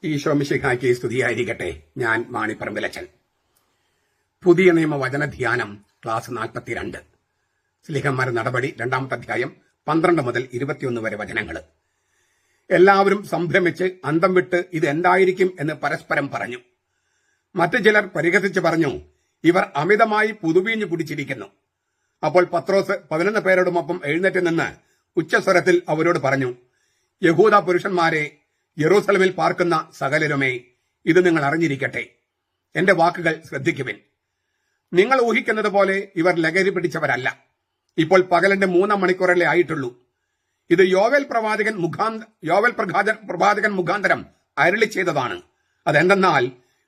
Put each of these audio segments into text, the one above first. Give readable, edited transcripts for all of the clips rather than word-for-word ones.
ഈശോ മിശിഹായ്ക്ക് സ്തുതിയായിരിക്കട്ടെ. ഞാൻ മാണിപ്പറമ്പിലച്ചൻ. പുതിയ നിയമ വചന ധ്യാനം ക്ലാസ് 42. സ്ലീഹന്മാരുടെ നടപടി 2-ാമത്തെ അധ്യായം 12 മുതൽ 21 വരെ വചനങ്ങൾ. എല്ലാവരും സംഭ്രമിച്ച് അന്തം വിട്ട് ഇത് എന്തായിരിക്കും എന്ന് പരസ്പരം പറഞ്ഞു. മറ്റു ചിലർ പരിഹസിച്ച് പറഞ്ഞു, ഇവർ അമിതമായി പുതുവീഞ്ഞു കുടിച്ചിരിക്കുന്നു. അപ്പോൾ പത്രോസ് 11 പേരോടുമൊപ്പം എഴുന്നേറ്റ് നിന്ന് ഉച്ചസ്വരത്തിൽ അവരോട് പറഞ്ഞു, യഹൂദ പുരുഷന്മാരെ, യെരൂസലമിൽ പാർക്കുന്ന സകലരുമേ, ഇത് നിങ്ങൾ അറിഞ്ഞിരിക്കട്ടെ. എന്റെ വാക്കുകൾ ശ്രദ്ധിക്കുവിൻ. നിങ്ങൾ ഊഹിക്കുന്നത് പോലെ ഇവർ ലഹരി പിടിച്ചവരല്ല. ഇപ്പോൾ പകലിന്റെ 3 മണിക്കൂറല്ലേ ആയിട്ടുള്ളൂ. ഇത് യോവേൽ പ്രവാചകൻ മുഖാന്തരം അരുളി ചെയ്തതാണ്. അതെന്തെന്നാൽ,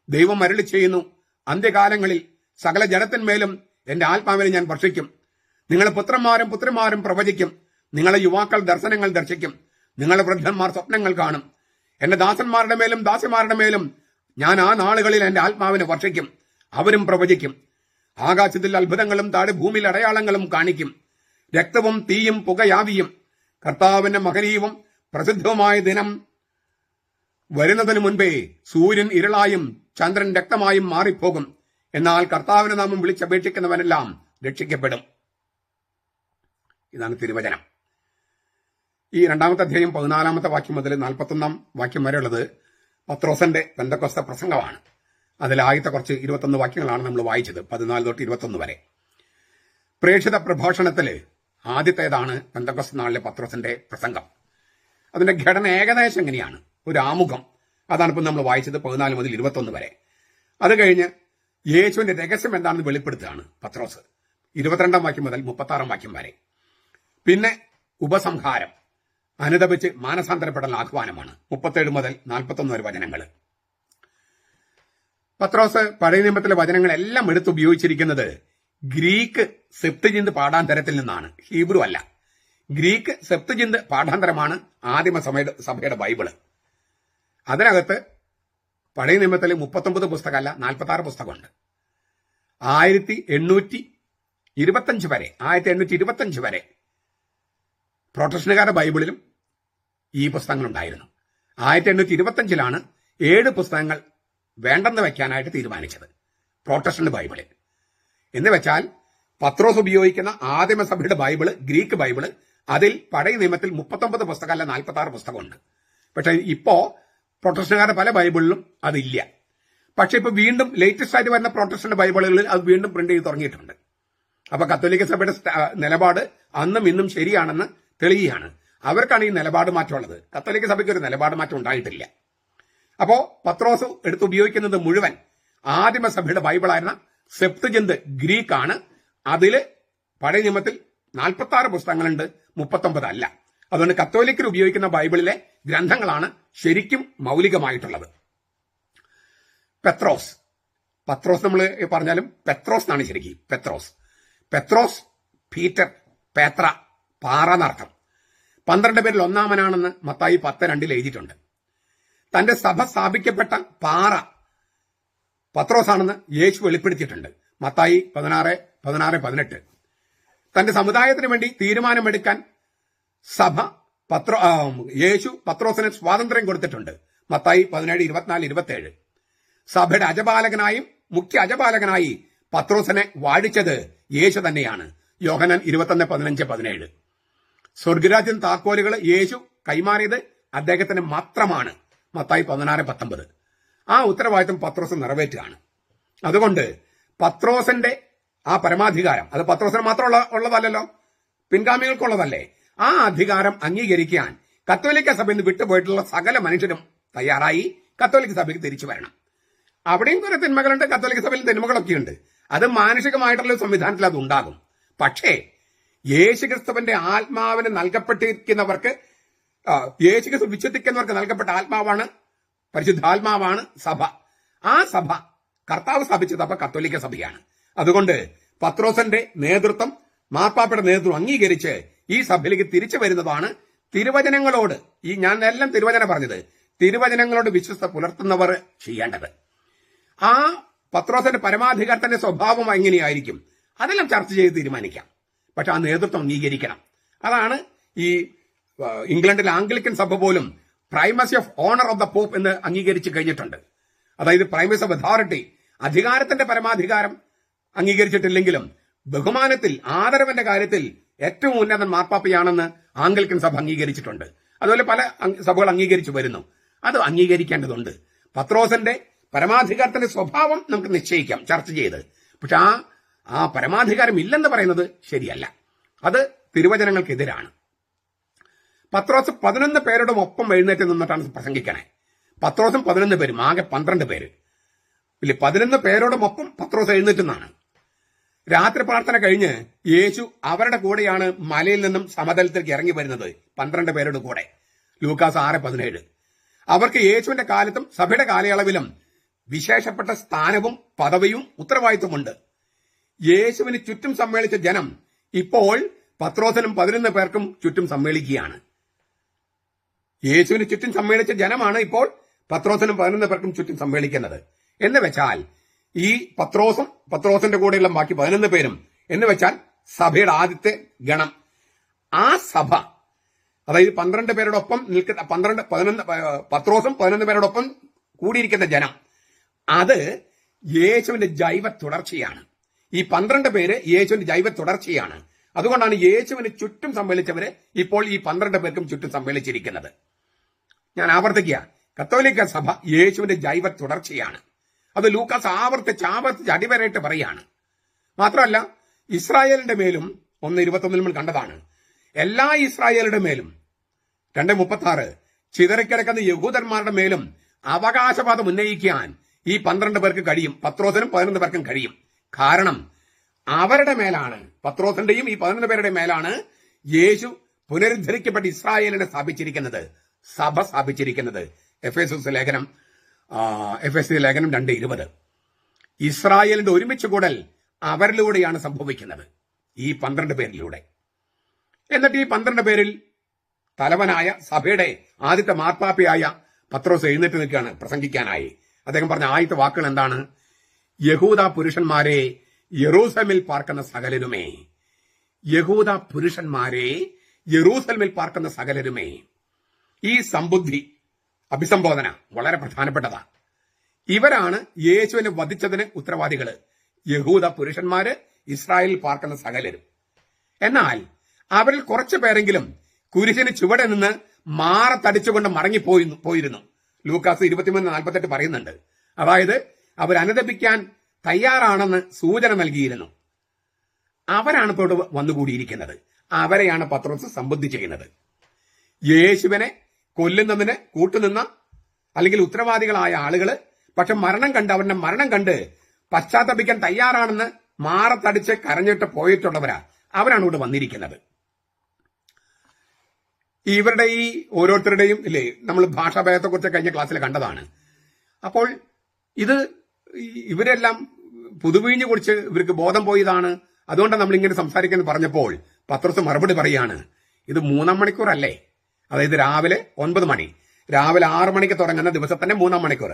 ദൈവം അരുളി ചെയ്യുന്നു, അന്ത്യകാലങ്ങളിൽ സകല ജനത്തിന്മേലും എന്റെ ആത്മാവിനെ ഞാൻ വർഷിക്കും. നിങ്ങളുടെ പുത്രന്മാരും പുത്രിമാരും പ്രവചിക്കും. നിങ്ങളെ യുവാക്കൾ ദർശനങ്ങൾ ദർശിക്കും. നിങ്ങളുടെ വൃദ്ധന്മാർ സ്വപ്നങ്ങൾ കാണും. എന്റെ ദാസന്മാരുടെ മേലും ദാസിമാരുടെ മേലും ഞാൻ ആ നാളുകളിൽ എന്റെ ആത്മാവിനെ വർഷിക്കും. അവരും പ്രവചിക്കും. ആകാശത്തിൽ അത്ഭുതങ്ങളും താഴെ ഭൂമിയിൽ അടയാളങ്ങളും കാണിക്കും. രക്തവും തീയും പുകയാവിയും. കർത്താവിന്റെ മഹനീയവും പ്രസിദ്ധവുമായ ദിനം വരുന്നതിനു മുൻപേ സൂര്യൻ ഇരുളായും ചന്ദ്രൻ രക്തമായും മാറിപ്പോകും. എന്നാൽ കർത്താവിന്റെ നാമം വിളിച്ചപേക്ഷിക്കുന്നവനെല്ലാം രക്ഷിക്കപ്പെടും. ഇതാണ് തിരുവചനം. ഈ 2-ാമത്തെ അധ്യായം 14-ാമത്തെ വാക്യം മുതൽ 41-ാം വാക്യം വരെയുള്ളത് പത്രോസിന്റെ പെന്തക്കോസ്ത പ്രസംഗമാണ്. അതിൽ ആദ്യത്തെ കുറച്ച് 21 വാക്യങ്ങളാണ് നമ്മൾ വായിച്ചത്, 14 തൊട്ട് 21 വരെ. പ്രേക്ഷിത പ്രഭാഷണത്തില് ആദ്യത്തേതാണ് പെന്തക്കോസ്ത നാളിലെ പത്രോസിന്റെ പ്രസംഗം. അതിന്റെ ഘടന ഏകദേശം എങ്ങനെയാണ്? ഒരു ആമുഖം. അതാണ് ഇപ്പം നമ്മൾ വായിച്ചത് 14 മുതൽ 21 വരെ. അത് കഴിഞ്ഞ് യേശുവിന്റെ രഹസ്യം എന്താണെന്ന് വെളിപ്പെടുത്തുകയാണ് പത്രോസ്, 22-ാം വാക്യം മുതൽ 36-ാം വാക്യം വരെ. പിന്നെ ഉപസംഹാരം, അനുദപിച്ച് മാനസാന്തരപ്പെടൽ ആഹ്വാനമാണ്, 37 മുതൽ 41 വരെ വചനങ്ങൾ. പത്രോസ് പഴയ നിയമത്തിലെ വചനങ്ങളെല്ലാം എടുത്തുപയോഗിച്ചിരിക്കുന്നത് ഗ്രീക്ക് സെപ്തുജിന്ത് പാഠാന്തരത്തിൽ നിന്നാണ്, ഹീബ്രു അല്ല. ഗ്രീക്ക് സെപ്തുജിന്ത് പാഠാന്തരമാണ് ആദിമ സഭയുടെ ബൈബിള്. അതിനകത്ത് പഴയ നിയമത്തിൽ 39 പുസ്തകമല്ല, 46 പുസ്തകമുണ്ട്. 1825 വരെ പ്രൊട്ടസ്റ്റന്റുകാരുടെ ബൈബിളിലും ഈ പുസ്തകങ്ങളുണ്ടായിരുന്നു. 1825 7 പുസ്തകങ്ങൾ വേണ്ടെന്ന് വെക്കാനായിട്ട് തീരുമാനിച്ചത് പ്രൊട്ടസ്റ്റന്റ് ബൈബിള്. എന്ന് വെച്ചാൽ പത്രോസ് ഉപയോഗിക്കുന്ന ആദിമസഭയുടെ ബൈബിള്, ഗ്രീക്ക് ബൈബിള്, അതിൽ പഴയ നിയമത്തിൽ 39 പുസ്തകമല്ല, 46 പുസ്തകമുണ്ട്. പക്ഷെ ഇപ്പോ പ്രൊട്ടസ്റ്റന്റുകാരുടെ പല ബൈബിളിലും അതില്ല. പക്ഷെ ഇപ്പൊ വീണ്ടും ലേറ്റസ്റ്റ് ആയിട്ട് വരുന്ന പ്രൊട്ടസ്റ്റന്റ് ബൈബിളുകളിൽ അത് വീണ്ടും പ്രിന്റ് ചെയ്ത് തുടങ്ങിയിട്ടുണ്ട്. അപ്പൊ കത്തോലിക്ക സഭയുടെ നിലപാട് അന്നും ഇന്നും ശരിയാണെന്ന് തെളിയുകയാണ്. അവർക്കാണ് ഈ നിലപാട് മാറ്റമുള്ളത്. കത്തോലിക്ക സഭയ്ക്ക് ഒരു നിലപാട് മാറ്റം ഉണ്ടായിട്ടില്ല. അപ്പോ പത്രോസ് എടുത്ത് ഉപയോഗിക്കുന്നത് മുഴുവൻ ആദിമസഭയുടെ ബൈബിളായിരുന്ന സെപ്തുജിന്ത് ഗ്രീക്കാണ്. അതില് പഴയ നിയമത്തിൽ 46 പുസ്തകങ്ങളുണ്ട്, 39 അല്ല. അതുകൊണ്ട് കത്തോലിക്കർ ഉപയോഗിക്കുന്ന ബൈബിളിലെ ഗ്രന്ഥങ്ങളാണ് ശരിക്കും മൗലികമായിട്ടുള്ളത്. പത്രോസ് നമ്മൾ പറഞ്ഞാലും പെത്രോസ് എന്നാണ് ശരിക്കും. പെത്രോസ്, പീറ്റർ, പേത്ര, പാറ എന്നർത്ഥം. 12 പേരിൽ ഒന്നാമനാണെന്ന് മത്തായി 10:2 എഴുതിയിട്ടുണ്ട്. തന്റെ സഭ സ്ഥാപിക്കപ്പെട്ട പാറ പത്രോസാണെന്ന് യേശു വെളിപ്പെടുത്തിയിട്ടുണ്ട്, മത്തായി 16:18. തന്റെ സമുദായത്തിന് വേണ്ടി തീരുമാനമെടുക്കാൻ യേശു പത്രോസിന് സ്വാതന്ത്ര്യം കൊടുത്തിട്ടുണ്ട്, മത്തായി 17:24-27. സഭയുടെ അജപാലകനായും മുഖ്യ അജപാലകനായി പത്രോസിനെ വാഴിച്ചത് യേശു തന്നെയാണ്, യോഹന്നാൻ 21:15-17. സ്വർഗരാജ്യം താക്കോലുകൾ യേശു കൈമാറിയത് അദ്ദേഹത്തിന് മാത്രമാണ്, മത്തായി 16:19. ആ ഉത്തരവാദിത്വം പത്രോസ് നിറവേറ്റുകയാണ്. അതുകൊണ്ട് പത്രോസിന്റെ ആ പരമാധികാരം, അത് പത്രോസിന് മാത്രം ഉള്ളതല്ലല്ലോ, പിൻഗാമികൾക്കുള്ളതല്ലേ. ആ അധികാരം അംഗീകരിക്കാൻ കത്തോലിക്ക സഭയിൽ നിന്ന് വിട്ടുപോയിട്ടുള്ള സകല മനുഷ്യരും തയ്യാറായി കത്തോലിക്ക സഭയ്ക്ക് തിരിച്ചു വരണം. അവിടെയും കുറെ തിന്മകളുണ്ട്, കത്തോലിക്ക സഭയിൽ തിന്മകളൊക്കെയുണ്ട്. അത് മാനുഷികമായിട്ടുള്ള സംവിധാനത്തിൽ അത് ഉണ്ടാകും. പക്ഷേ യേശുക്രിസ്തുവിന്റെ ആത്മാവിന് നൽകപ്പെട്ടിരിക്കുന്നവർക്ക്, യേശുക്രിസ്തു വിശ്വസിക്കുന്നവർക്ക് നൽകപ്പെട്ട ആത്മാവാണ്, പരിശുദ്ധാത്മാവാണ് സഭ. ആ സഭ കർത്താവ് സ്ഥാപിച്ച സഭ കത്തോലിക്ക സഭയാണ്. അതുകൊണ്ട് പത്രോസിന്റെ നേതൃത്വം, മാർപ്പാപ്പയുടെ നേതൃത്വം അംഗീകരിച്ച് ഈ സഭയിലേക്ക് തിരിച്ചു വരുന്നതാണ് തിരുവചനങ്ങളോട്, ഞാൻ എല്ലാം തിരുവചനം പറഞ്ഞത്, തിരുവചനങ്ങളോട് വിശ്വസ്ത പുലർത്തുന്നവർ ചെയ്യേണ്ടത്. ആ പത്രോസിന്റെ പരമാധികാരത്തിന്റെ സ്വഭാവം എങ്ങനെയായിരിക്കും അതെല്ലാം ചർച്ച ചെയ്ത് തീരുമാനിക്കാം. പക്ഷെ ആ നേതൃത്വം അംഗീകരിക്കണം. അതാണ് ഈ ഇംഗ്ലണ്ടിലെ ആംഗ്ലിക്കൻ സഭ പോലും primacy of honour of the pope എന്ന് അംഗീകരിച്ചു കഴിഞ്ഞിട്ടുണ്ട്. അതായത് പ്രൈമസി ഓഫ് അതോറിറ്റി, അധികാരത്തിന്റെ പരമാധികാരം അംഗീകരിച്ചിട്ടില്ലെങ്കിലും ബഹുമാനത്തിൽ, ആദരവിന്റെ കാര്യത്തിൽ ഏറ്റവും ഉന്നതൻ മാർപ്പാപ്പയാണെന്ന് ആംഗ്ലിക്കൻ സഭ അംഗീകരിച്ചിട്ടുണ്ട്. അതുപോലെ പല സഭകൾ അംഗീകരിച്ചു വരുന്നു. അത് അംഗീകരിക്കേണ്ടതുണ്ട്. പത്രോസിന്റെ പരമാധികാരത്തിന്റെ സ്വഭാവം നമുക്ക് നിശ്ചയിക്കാം ചർച്ച ചെയ്ത്. പക്ഷെ ആ പരമാധികാരം ഇല്ലെന്ന് പറയുന്നത് ശരിയല്ല. അത് തിരുവചനങ്ങൾക്കെതിരാണ്. പത്രോസ് 11 പേരുടെ ഒപ്പം എഴുന്നേറ്റ് നിന്നിട്ടാണ് പ്രസംഗിക്കണേ. പത്രോസും 11 പേരും, ആകെ 12 പേര് ഇല്ലേ. 11 പേരോടുമൊപ്പം പത്രോസ് എഴുന്നേറ്റുന്നാണ്. രാത്രി പ്രാർത്ഥന കഴിഞ്ഞ് യേശു അവരുടെ കൂടെയാണ് മലയിൽ നിന്നും സമതലത്തിലേക്ക് ഇറങ്ങി വരുന്നത്, 12 പേരുടെ കൂടെ. ലൂക്കാസ് 6:17. അവർക്ക് യേശുവിന്റെ കാലത്തും സഭയുടെ കാലയളവിലും വിശേഷപ്പെട്ട സ്ഥാനവും പദവിയും ഉത്തരവാദിത്വമുണ്ട്. യേശുവിന് ചുറ്റും സമ്മേളിച്ച ജനം ഇപ്പോൾ പത്രോസിനും 11 പേർക്കും ചുറ്റും സമ്മേളിക്കുകയാണ്. യേശുവിന് ചുറ്റും സമ്മേളിച്ച ജനമാണ് ഇപ്പോൾ പത്രോസിനും 11 പേർക്കും ചുറ്റും സമ്മേളിക്കുന്നത്. എന്ന് വെച്ചാൽ ഈ പത്രോസിന്റെ കൂടെയുള്ള ബാക്കി 11 പേരും എന്ന് വെച്ചാൽ സഭയുടെ ആദ്യത്തെ ഗണം. ആ സഭ, അതായത് 12 പേരോടൊപ്പം നിൽക്കുന്ന 11 പേരോടൊപ്പം കൂടിയിരിക്കുന്ന ജനം, അത് യേശുവിന്റെ ജൈവ തുടർച്ചയാണ്. ഈ 12 പേര് യേശുവിന്റെ ജൈവ തുടർച്ചയാണ്. അതുകൊണ്ടാണ് യേശുവിന് ചുറ്റും സമ്മേളിച്ചവര് ഇപ്പോൾ ഈ 12 പേർക്കും ചുറ്റും സമ്മേളിച്ചിരിക്കുന്നത്. ഞാൻ ആവർത്തിക്കുക, കത്തോലിക്ക സഭ യേശുവിന്റെ ജൈവ തുടർച്ചയാണ്. അത് ലൂക്കാസ് ആവർത്തിച്ച് അടിവരയിട്ട് പറയാണ്. മാത്രമല്ല, ഇസ്രായേലിന്റെ മേലും 1:21 നമ്മൾ കണ്ടതാണ്, എല്ലാ ഇസ്രായേലിന്റെ മേലും 2:36 ചിതറിക്കിടക്കുന്ന യഹൂദന്മാരുടെ മേലും അവകാശവാദം ഉന്നയിക്കാൻ ഈ 12 പേർക്ക് കഴിയും, പത്രോസിനും 11 പേർക്കും കഴിയും. കാരണം അവരുടെ മേലാണ്, പത്രോസിന്റെയും ഈ 11 പേരുടെ മേലാണ് യേശു പുനരുദ്ധരിക്കപ്പെട്ട ഇസ്രായേലിനെ സ്ഥാപിച്ചിരിക്കുന്നത്, സഭ സ്ഥാപിച്ചിരിക്കുന്നത്. എഫേസ്യ ലേഖനം 2:20. ഇസ്രായേലിന്റെ ഒരുമിച്ച് കൂടൽ അവരിലൂടെയാണ് സംഭവിക്കുന്നത്, ഈ 12 പേരിലൂടെ. എന്നിട്ട് ഈ 12 പേരിൽ തലവനായ സഭയുടെ ആദ്യത്തെ മാർപ്പാപ്പയായ പത്രോസ് എഴുന്നേറ്റ് നിൽക്കുകയാണ് പ്രസംഗിക്കാനായി. അദ്ദേഹം പറഞ്ഞ ആദ്യത്തെ വാക്കുകൾ എന്താണ്? യഹൂദ പുരുഷന്മാരെ, യെരൂസലേമിൽ പാർക്കുന്ന സകലരുമേ. യഹൂദ പുരുഷന്മാരെ, യെരൂസലേമിൽ പാർക്കുന്ന സകലരുമേ. ഈ സംബുദ്ധി, അഭിസംബോധന വളരെ പ്രധാനപ്പെട്ടതാണ്. ഇവരാണ് യേശുവിനെ വധിച്ചതിന് ഉത്തരവാദികള്. യഹൂദ പുരുഷന്മാര്, ഇസ്രായേലിൽ പാർക്കുന്ന സകലരും. എന്നാൽ അവരിൽ കുറച്ചു പേരെങ്കിലും കുരിശിന് ചുവടെ നിന്ന് മാറത്തടിച്ചുകൊണ്ട് മടങ്ങിപ്പോയിരുന്നു. ലൂക്കാസ് 23:48 പറയുന്നുണ്ട്. അതായത് അവർ അനുദപിക്കാൻ തയ്യാറാണെന്ന് സൂചന നൽകിയിരുന്നു. അവരാണ് ഇപ്പോൾ വന്നുകൂടിയിരിക്കുന്നത്. അവരെയാണ് പത്രോസ് സംബോധന ചെയ്യുന്നത്. യേശുവിനെ കൊല്ലുന്നതിന് കൂട്ടുനിന്ന അല്ലെങ്കിൽ ഉത്തരവാദികളായ ആളുകള്, പക്ഷെ അവരുടെ മരണം കണ്ട് പശ്ചാത്തപിക്കാൻ തയ്യാറാണെന്ന് മാറത്തടിച്ച് കരഞ്ഞിട്ട് പോയിട്ടുള്ളവരാ, അവരാണ് ഇവിടെ വന്നിരിക്കുന്നത്. ഇവരുടെ ഈ ഓരോരുത്തരുടെയും ഇല്ലേ, നമ്മൾ ഭാഷാഭേദത്തെക്കുറിച്ച് കഴിഞ്ഞ ക്ലാസ്സിൽ കണ്ടതാണ്. അപ്പോൾ ഇവരെല്ലാം പുതുവീഞ്ഞു കുടിച്ച് ഇവർക്ക് ബോധം പോയതാണ്, അതുകൊണ്ടാണ് നമ്മൾ ഇങ്ങനെ സംസാരിക്കുന്നത് പറഞ്ഞപ്പോൾ പത്രോസ് മറുപടി പറയാണ്, ഇത് 3 മണിക്കൂറല്ലേ? അതായത് രാവിലെ 9 മണി, രാവിലെ 6 മണിക്ക് തുടങ്ങുന്ന ദിവസത്തിന്റെ 3 മണിക്കൂർ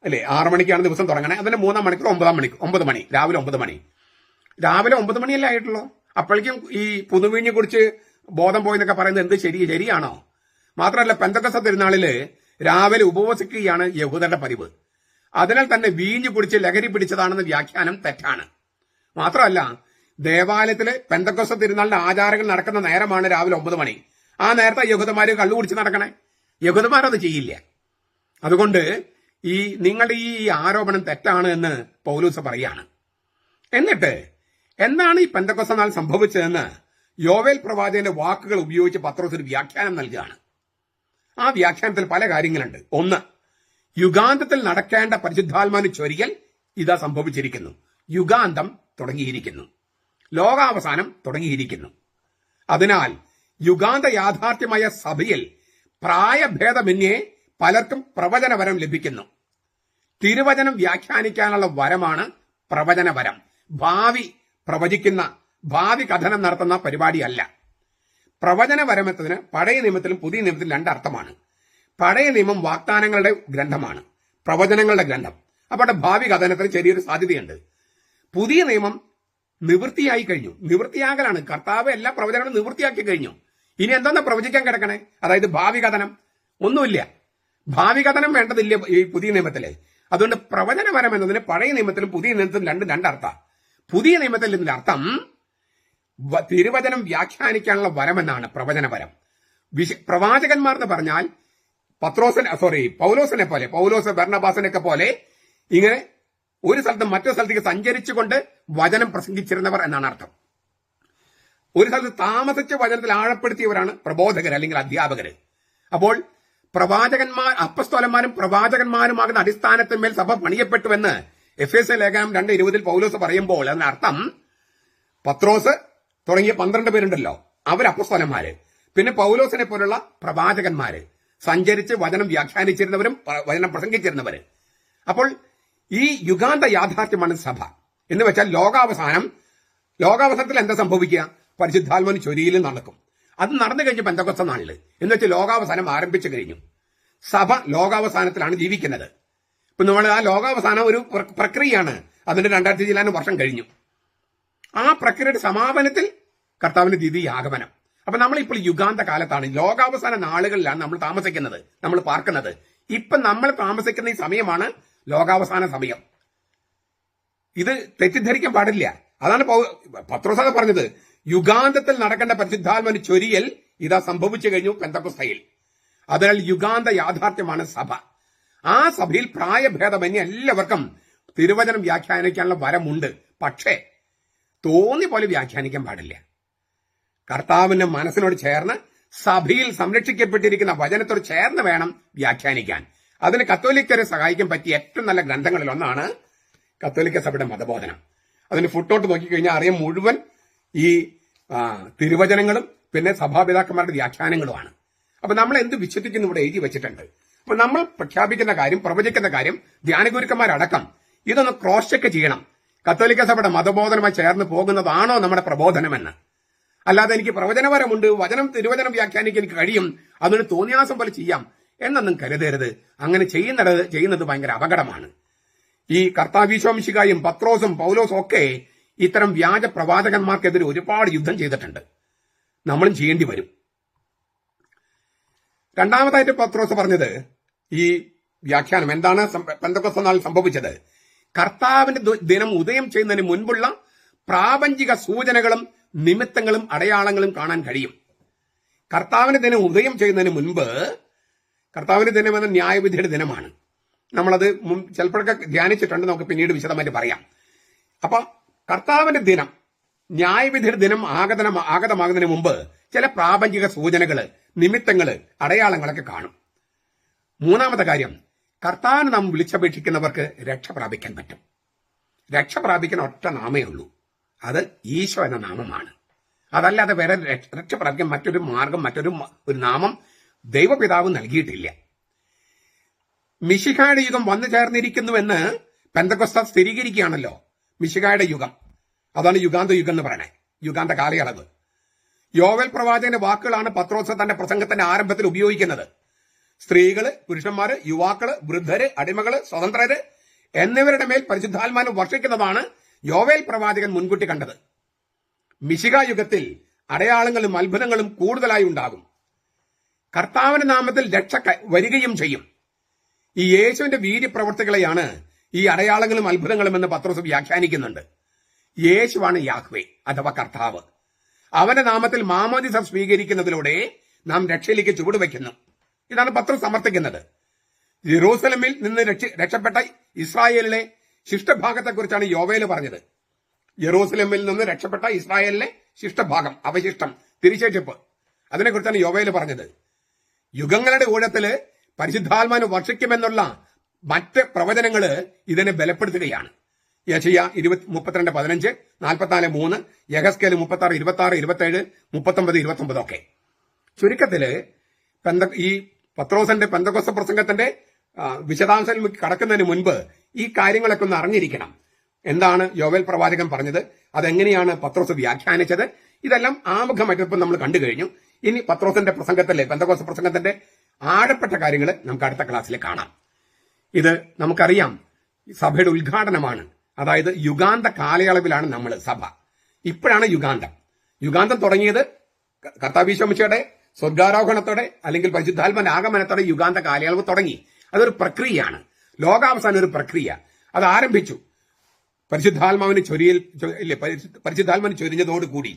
അല്ലേ? 6 മണിക്കാണ് ദിവസം തുടങ്ങണേ, അതിന്റെ 3 മണിക്കൂർ 9 മണി, രാവിലെ 9 മണി. രാവിലെ 9 മണിയല്ലേ ആയിട്ടുള്ളൂ? അപ്പോഴേക്കും ഈ പുതുവീഞ്ഞു കുടിച്ച് ബോധം പോയെന്നൊക്കെ പറയുന്നത് എന്ത് ശരിയാണോ? മാത്രമല്ല, പെന്തക്കോസ്ത് തിരുനാളില് രാവിലെ ഉപവസിക്കുകയാണ് യഹൂദരുടെ പതിവ്. അതിനാൽ തന്നെ വീഞ്ഞു കുടിച്ച് ലഹരി പിടിച്ചതാണെന്ന വ്യാഖ്യാനം തെറ്റാണ്. മാത്രമല്ല, ദേവാലയത്തിലെ പെന്തക്കോസ്ത് തിരുനാളിന്റെ ആചാരങ്ങൾ നടക്കുന്ന നേരമാണ് രാവിലെ 9 മണി. ആ നേരത്തെ യഹൂദന്മാര് കള്ളു കുടിച്ച് നടക്കണേ? യഹൂദന്മാരത് ചെയ്യില്ല. അതുകൊണ്ട് നിങ്ങളുടെ ഈ ആരോപണം തെറ്റാണ് എന്ന് പൗലോസ് പറയാണ്. എന്നിട്ട് എന്താണ് ഈ പെന്തക്കോസ്ത് നാൾ സംഭവിച്ചതെന്ന് യോവേൽ പ്രവാചകന്റെ വാക്കുകൾ ഉപയോഗിച്ച് പത്രോസ് ഒരു വ്യാഖ്യാനം നൽകുകയാണ്. ആ വ്യാഖ്യാനത്തിൽ പല കാര്യങ്ങളുണ്ട്. 1, യുഗാന്തത്തിൽ നടക്കേണ്ട പരിശുദ്ധാത്മാവിന്റെ ചൊരിയൽ ഇതാ സംഭവിച്ചിരിക്കുന്നു. യുഗാന്തം തുടങ്ങിയിരിക്കുന്നു, ലോകാവസാനം തുടങ്ങിയിരിക്കുന്നു. അതിനാൽ യുഗാന്ത യാഥാർത്ഥ്യമായ സഭയിൽ പ്രായഭേദമന്യേ പലർക്കും പ്രവചനവരം ലഭിക്കുന്നു. തിരുവചനം വ്യാഖ്യാനിക്കാനുള്ള വരമാണ് പ്രവചനവരം. ഭാവി പ്രവചിക്കുന്ന, ഭാവി കഥനം നടത്തുന്ന പരിപാടിയല്ല. പ്രവചനവരമത്തിന് പഴയ നിയമത്തിലും പുതിയ നിയമത്തിലും 2 അർത്ഥമാണ്. പഴയ നിയമം വാഗ്ദാനങ്ങളുടെ ഗ്രന്ഥമാണ്, പ്രവചനങ്ങളുടെ ഗ്രന്ഥം. അപ്പോൾ ഭാവി കഥനത്തിന് ചെറിയൊരു സാധ്യതയുണ്ട്. പുതിയ നിയമം നിവൃത്തിയായി കഴിഞ്ഞു, നിവൃത്തിയാകലാണ്. കർത്താവ് എല്ലാ പ്രവചനങ്ങളും നിവൃത്തിയാക്കി കഴിഞ്ഞു. ഇനി എന്താ പ്രവചിക്കാൻ കിടക്കണേ? അതായത് ഭാവി കഥനം. ഒന്നുമില്ല. ഭാവി കഥനം വേണ്ടതില്ല ഈ പുതിയ നിയമത്തില്. അതുകൊണ്ട് പ്രവചനപരം എന്നതിന് പഴയ നിയമത്തിലും പുതിയ നിയമത്തിലും രണ്ടർത്ഥം. പുതിയ നിയമത്തിൽ ഇതിന്റെ അർത്ഥം തിരുവചനം വ്യാഖ്യാനിക്കാനുള്ള വരമെന്നാണ് പ്രവചനപരം. പ്രവാചകന്മാർ എന്ന് പറഞ്ഞാൽ പൗലോസിനെ പോലെ, പൗലോസ് ബർണബാസിനൊക്കെ പോലെ ഇങ്ങനെ ഒരു സ്ഥലത്ത് മറ്റൊരു സ്ഥലത്തേക്ക് സഞ്ചരിച്ചുകൊണ്ട് വചനം പ്രസംഗിച്ചിരുന്നവർ എന്നാണ് അർത്ഥം. ഒരു സ്ഥലത്ത് താമസിച്ച് വചനത്തിൽ ആഴപ്പെടുത്തിയവരാണ് പ്രബോധകർ അല്ലെങ്കിൽ അധ്യാപകര്. അപ്പോൾ പ്രവാചകന്മാർ, അപ്പസ്തോലന്മാരും പ്രവാചകന്മാരുമാകുന്ന അടിസ്ഥാനത്തിന്മേൽ സഭ പണിയപ്പെട്ടുവെന്ന് എഫേസ്യ ലേഖനം 2:20 പൗലോസ് പറയുമ്പോൾ അതിനർത്ഥം പത്രോസ് തുടങ്ങിയ 12 പേരുണ്ടല്ലോ, അവർ അപ്പസ്തോലന്മാര്, പിന്നെ പൗലോസിനെ പോലുള്ള പ്രവാചകന്മാര്, സഞ്ചരിച്ച് വചനം വ്യാഖ്യാനിച്ചിരുന്നവരും വചനം പ്രസംഗിച്ചിരുന്നവര്. അപ്പോൾ ഈ യുഗാന്ത യാഥാർത്ഥ്യമാണ് സഭ എന്ന് വെച്ചാൽ ലോകാവസാനത്തിൽ എന്താ സംഭവിക്കുക? പരിശുദ്ധാത്മാവിന് ചൊരിയലും നടക്കും. അത് നടന്നു കഴിഞ്ഞ പെന്തക്കോസ്ത നാളില് എന്ന് വെച്ചാൽ ലോകാവസാനം ആരംഭിച്ചു കഴിഞ്ഞു. സഭ ലോകാവസാനത്തിലാണ് ജീവിക്കുന്നത്. ഇപ്പൊ നമ്മൾ ആ ലോകാവസാനം ഒരു പ്രക്രിയയാണ്. അതിന്റെ 2000 വർഷം കഴിഞ്ഞു. ആ പ്രക്രിയയുടെ സമാപനത്തിൽ കർത്താവിന്റെ ദ്വിതീയ ആഗമനം. അപ്പൊ നമ്മളിപ്പോൾ യുഗാന്ത കാലത്താണ്, ലോകാവസാന നാളുകളിലാണ് നമ്മൾ താമസിക്കുന്നത്, നമ്മൾ പാർക്കുന്നത്. ഇപ്പൊ നമ്മൾ താമസിക്കുന്ന ഈ സമയമാണ് ലോകാവസാന സമയം. ഇത് തെറ്റിദ്ധരിക്കാൻ പാടില്ല. അതാണ് പത്രോസ് പറഞ്ഞത്, യുഗാന്തത്തിൽ നടക്കേണ്ട പരിശുദ്ധാത്മാവിന്റെ ചൊരിയൽ ഇതാ സംഭവിച്ചു കഴിഞ്ഞു പെന്തക്കോസ്തയിൽ. അതിനാൽ യുഗാന്ത യാഥാർത്ഥ്യമാണ് സഭ. ആ സഭയിൽ പ്രായഭേദമന്യേ എല്ലാവർക്കും തിരുവചനം വ്യാഖ്യാനിക്കാനുള്ള വരമുണ്ട്. പക്ഷേ തോന്നി പോലെ വ്യാഖ്യാനിക്കാൻ പാടില്ല. കർത്താവിന്റെ മനസ്സിനോട് ചേർന്ന് സഭയിൽ സംരക്ഷിക്കപ്പെട്ടിരിക്കുന്ന വചനത്തോട് ചേർന്ന് വേണം വ്യാഖ്യാനിക്കാൻ. അതിന് കത്തോലിക്കരെ സഹായിക്കാൻ പറ്റിയ ഏറ്റവും നല്ല ഗ്രന്ഥങ്ങളിൽ ഒന്നാണ് കത്തോലിക്ക സഭയുടെ മതബോധനം. അതിന് ഫുട്നോട്ട് നോക്കിക്കഴിഞ്ഞാൽ അറിയാം, മുഴുവൻ ഈ തിരുവചനങ്ങളും പിന്നെ സഭാപിതാക്കന്മാരുടെ വ്യാഖ്യാനങ്ങളുമാണ്. അപ്പൊ നമ്മൾ എന്ത് വിശ്വസിക്കുന്നു ഇവിടെ എഴുതി വെച്ചിട്ടുണ്ട്. അപ്പൊ നമ്മൾ പ്രഖ്യാപിക്കുന്ന കാര്യം, പ്രവചിക്കുന്ന കാര്യം ധ്യാനഗുരുക്കന്മാരടക്കം ഇതൊന്ന് ക്രോസ് ചെക്ക് ചെയ്യണം. കത്തോലിക്ക സഭയുടെ മതബോധനമായി ചേർന്ന് പോകുന്നതാണോ നമ്മുടെ പ്രബോധനമെന്ന്. അല്ലാതെ എനിക്ക് പ്രവചനപരമുണ്ട്, തിരുവചനം വ്യാഖ്യാനിക്കാൻ എനിക്ക് കഴിയും, അതിന് തോന്നിയാസം പോലെ ചെയ്യാം എന്നൊന്നും കരുതരുത്. അങ്ങനെ ചെയ്യുന്നത് ഭയങ്കര അപകടമാണ്. ഈ കർത്താവീശോമിശിഹായും പത്രോസും പൗലോസും ഒക്കെ ഇത്തരം വ്യാജ പ്രവാചകന്മാർക്കെതിരെ ഒരുപാട് യുദ്ധം ചെയ്തിട്ടുണ്ട്. നമ്മളും ചെയ്യേണ്ടി വരും. രണ്ടാമതായിട്ട് പത്രോസ് പറഞ്ഞത് ഈ വ്യാഖ്യാനം എന്താണ് പെന്തക്കോസ്ത നാളിൽ സംഭവിച്ചത്? കർത്താവിന്റെ ദിനം ഉദയം ചെയ്യുന്നതിന് മുൻപുള്ള പ്രാപഞ്ചിക സൂചനകളും നിമിത്തങ്ങളും അടയാളങ്ങളും കാണാൻ കഴിയും. കർത്താവിന്റെ ദിനം ഉദയം ചെയ്യുന്നതിന് മുൻപ്, കർത്താവിന്റെ ദിനം എന്ന ന്യായവിധിയുടെ ദിനമാണ്. നമ്മളത് ചിലപ്പോഴൊക്കെ ധ്യാനിച്ചിട്ടുണ്ട്, നമുക്ക് പിന്നീട് വിശദമായിട്ട് പറയാം. അപ്പൊ കർത്താവിന്റെ ദിനം, ന്യായവിധിയുടെ ദിനം ആഗതമാകുന്നതിന് മുമ്പ് ചില പ്രാപഞ്ചിക സൂചനകള്, നിമിത്തങ്ങള്, അടയാളങ്ങളൊക്കെ കാണും. മൂന്നാമത്തെ കാര്യം, കർത്താവിന് നാം വിളിച്ചപേക്ഷിക്കുന്നവർക്ക് രക്ഷ പ്രാപിക്കാൻ പറ്റും. രക്ഷ പ്രാപിക്കാൻ ഒറ്റ നാമേ ഉള്ളൂ, അത് ഈശോ എന്ന നാമമാണ്. അതല്ലാതെ വേറെ രക്ഷ പ്രാപിക്കാൻ മറ്റൊരു മാർഗം, മറ്റൊരു നാമം ദൈവപിതാവ് നൽകിയിട്ടില്ല. മിശിഹായുടെ യുഗം വന്നു ചേർന്നിരിക്കുന്നുവെന്ന് പെന്തക്കോസ്ത സ്ഥിരീകരിക്കുകയാണല്ലോ. മിശിഹായുടെ യുഗം, അതാണ് യുഗാന്ത യുഗം എന്ന് പറയണേ, യുഗാന്ത കാലയളവ്. യോവേൽ പ്രവാചകന്റെ വാക്കുകളാണ് പത്രോസ് തന്റെ പ്രസംഗത്തിന്റെ ആരംഭത്തിൽ ഉപയോഗിക്കുന്നത്. സ്ത്രീകള്, പുരുഷന്മാര്, യുവാക്കള്, വൃദ്ധര്, അടിമകള്, സ്വതന്ത്രര് എന്നിവരുടെ മേൽ പരിശുദ്ധാത്മാവിനെ വർഷിക്കുന്നതാണ് യോവേൽ പ്രവാചകൻ മുൻകൂട്ടി കണ്ടത്. മിശിഹാ യുഗത്തിൽ അടയാളങ്ങളും അത്ഭുതങ്ങളും കൂടുതലായി ഉണ്ടാകും. കർത്താവിന്റെ നാമത്തിൽ രക്ഷ വരികയും ചെയ്യും. ഈ യേശുവിന്റെ വീര്യപ്രവർത്തികളെയാണ് ഈ അടയാളങ്ങളും അത്ഭുതങ്ങളും എന്ന് പത്രോസ് വ്യാഖ്യാനിക്കുന്നുണ്ട്. യേശുവാണ് യാഹ്വേ അഥവാ കർത്താവ്. അവന്റെ നാമത്തിൽ മാമോദിസ സ്വീകരിക്കുന്നതിലൂടെ നാം രക്ഷയിലേക്ക് ചുവടുവെക്കുന്നു. ഇതാണ് പത്രോസ് സമർത്ഥിക്കുന്നത്. ജെറൂസലമിൽ നിന്ന് രക്ഷപ്പെട്ട ഇസ്രായേലിലെ ശിഷ്ടഭാഗത്തെക്കുറിച്ചാണ് യോവേല് പറഞ്ഞത്. ജെറൂസലമിൽ നിന്ന് രക്ഷപ്പെട്ട ഇസ്രായേലിലെ ശിഷ്ടഭാഗം, അവശിഷ്ടം, തിരിച്ചേഷിപ്പ്, അതിനെക്കുറിച്ചാണ് യോവേല് പറഞ്ഞത്. യുഗങ്ങളുടെ ഊഴത്തില് പരിശുദ്ധാത്മാവിനെ വർഷിക്കുമെന്നുള്ള മറ്റ് പ്രവചനങ്ങള് ഇതിനെ ബലപ്പെടുത്തുകയാണ്. യെശയ്യാ 32:15, 44:3, യെഹെസ്കേൽ 36, 26, 27, 39, 29 ഒക്കെ. ചുരുക്കത്തില് ഈ പത്രോസിന്റെ പെന്തക്കോസ്ത പ്രസംഗത്തിന്റെ വിശദാംശങ്ങളിലേക്ക് കടക്കുന്നതിന് മുൻപ് ഈ കാര്യങ്ങളൊക്കെ ഒന്ന് അറിഞ്ഞിരിക്കണം. എന്താണ് യോവേൽ പ്രവാചകൻ പറഞ്ഞത്, അതെങ്ങനെയാണ് പത്രോസ് വ്യാഖ്യാനിച്ചത്, ഇതെല്ലാം ആമുഖമായിട്ടിപ്പോൾ നമ്മൾ കണ്ടു കഴിഞ്ഞു. ഇനി പത്രോസിന്റെ പ്രസംഗത്തിലെ, പെന്തക്കോസ്ത പ്രസംഗത്തിന്റെ ആഴപ്പെട്ട കാര്യങ്ങൾ നമുക്ക് അടുത്ത ക്ലാസ്സിൽ കാണാം. ഇത് നമുക്കറിയാം, സഭയുടെ ഉദ്ഘാടനമാണ്. അതായത് യുഗാന്ത കാലയളവിലാണ് നമ്മൾ സഭ. ഇപ്പോഴാണ് യുഗാന്തം തുടങ്ങിയത്. കർത്താവീശോമിശിഹായുടെ സ്വർഗാരോഹണത്തോടെ അല്ലെങ്കിൽ പരിശുദ്ധാത്മന്റെ ആഗമനത്തോടെ യുഗാന്ത കാലയളവ് തുടങ്ങി. അതൊരു പ്രക്രിയയാണ്. ലോകാവസാനം ഒരു പ്രക്രിയ. അത് ആരംഭിച്ചു പരിശുദ്ധാത്മാവിന് ചൊരിഞ്ഞതോടുകൂടി.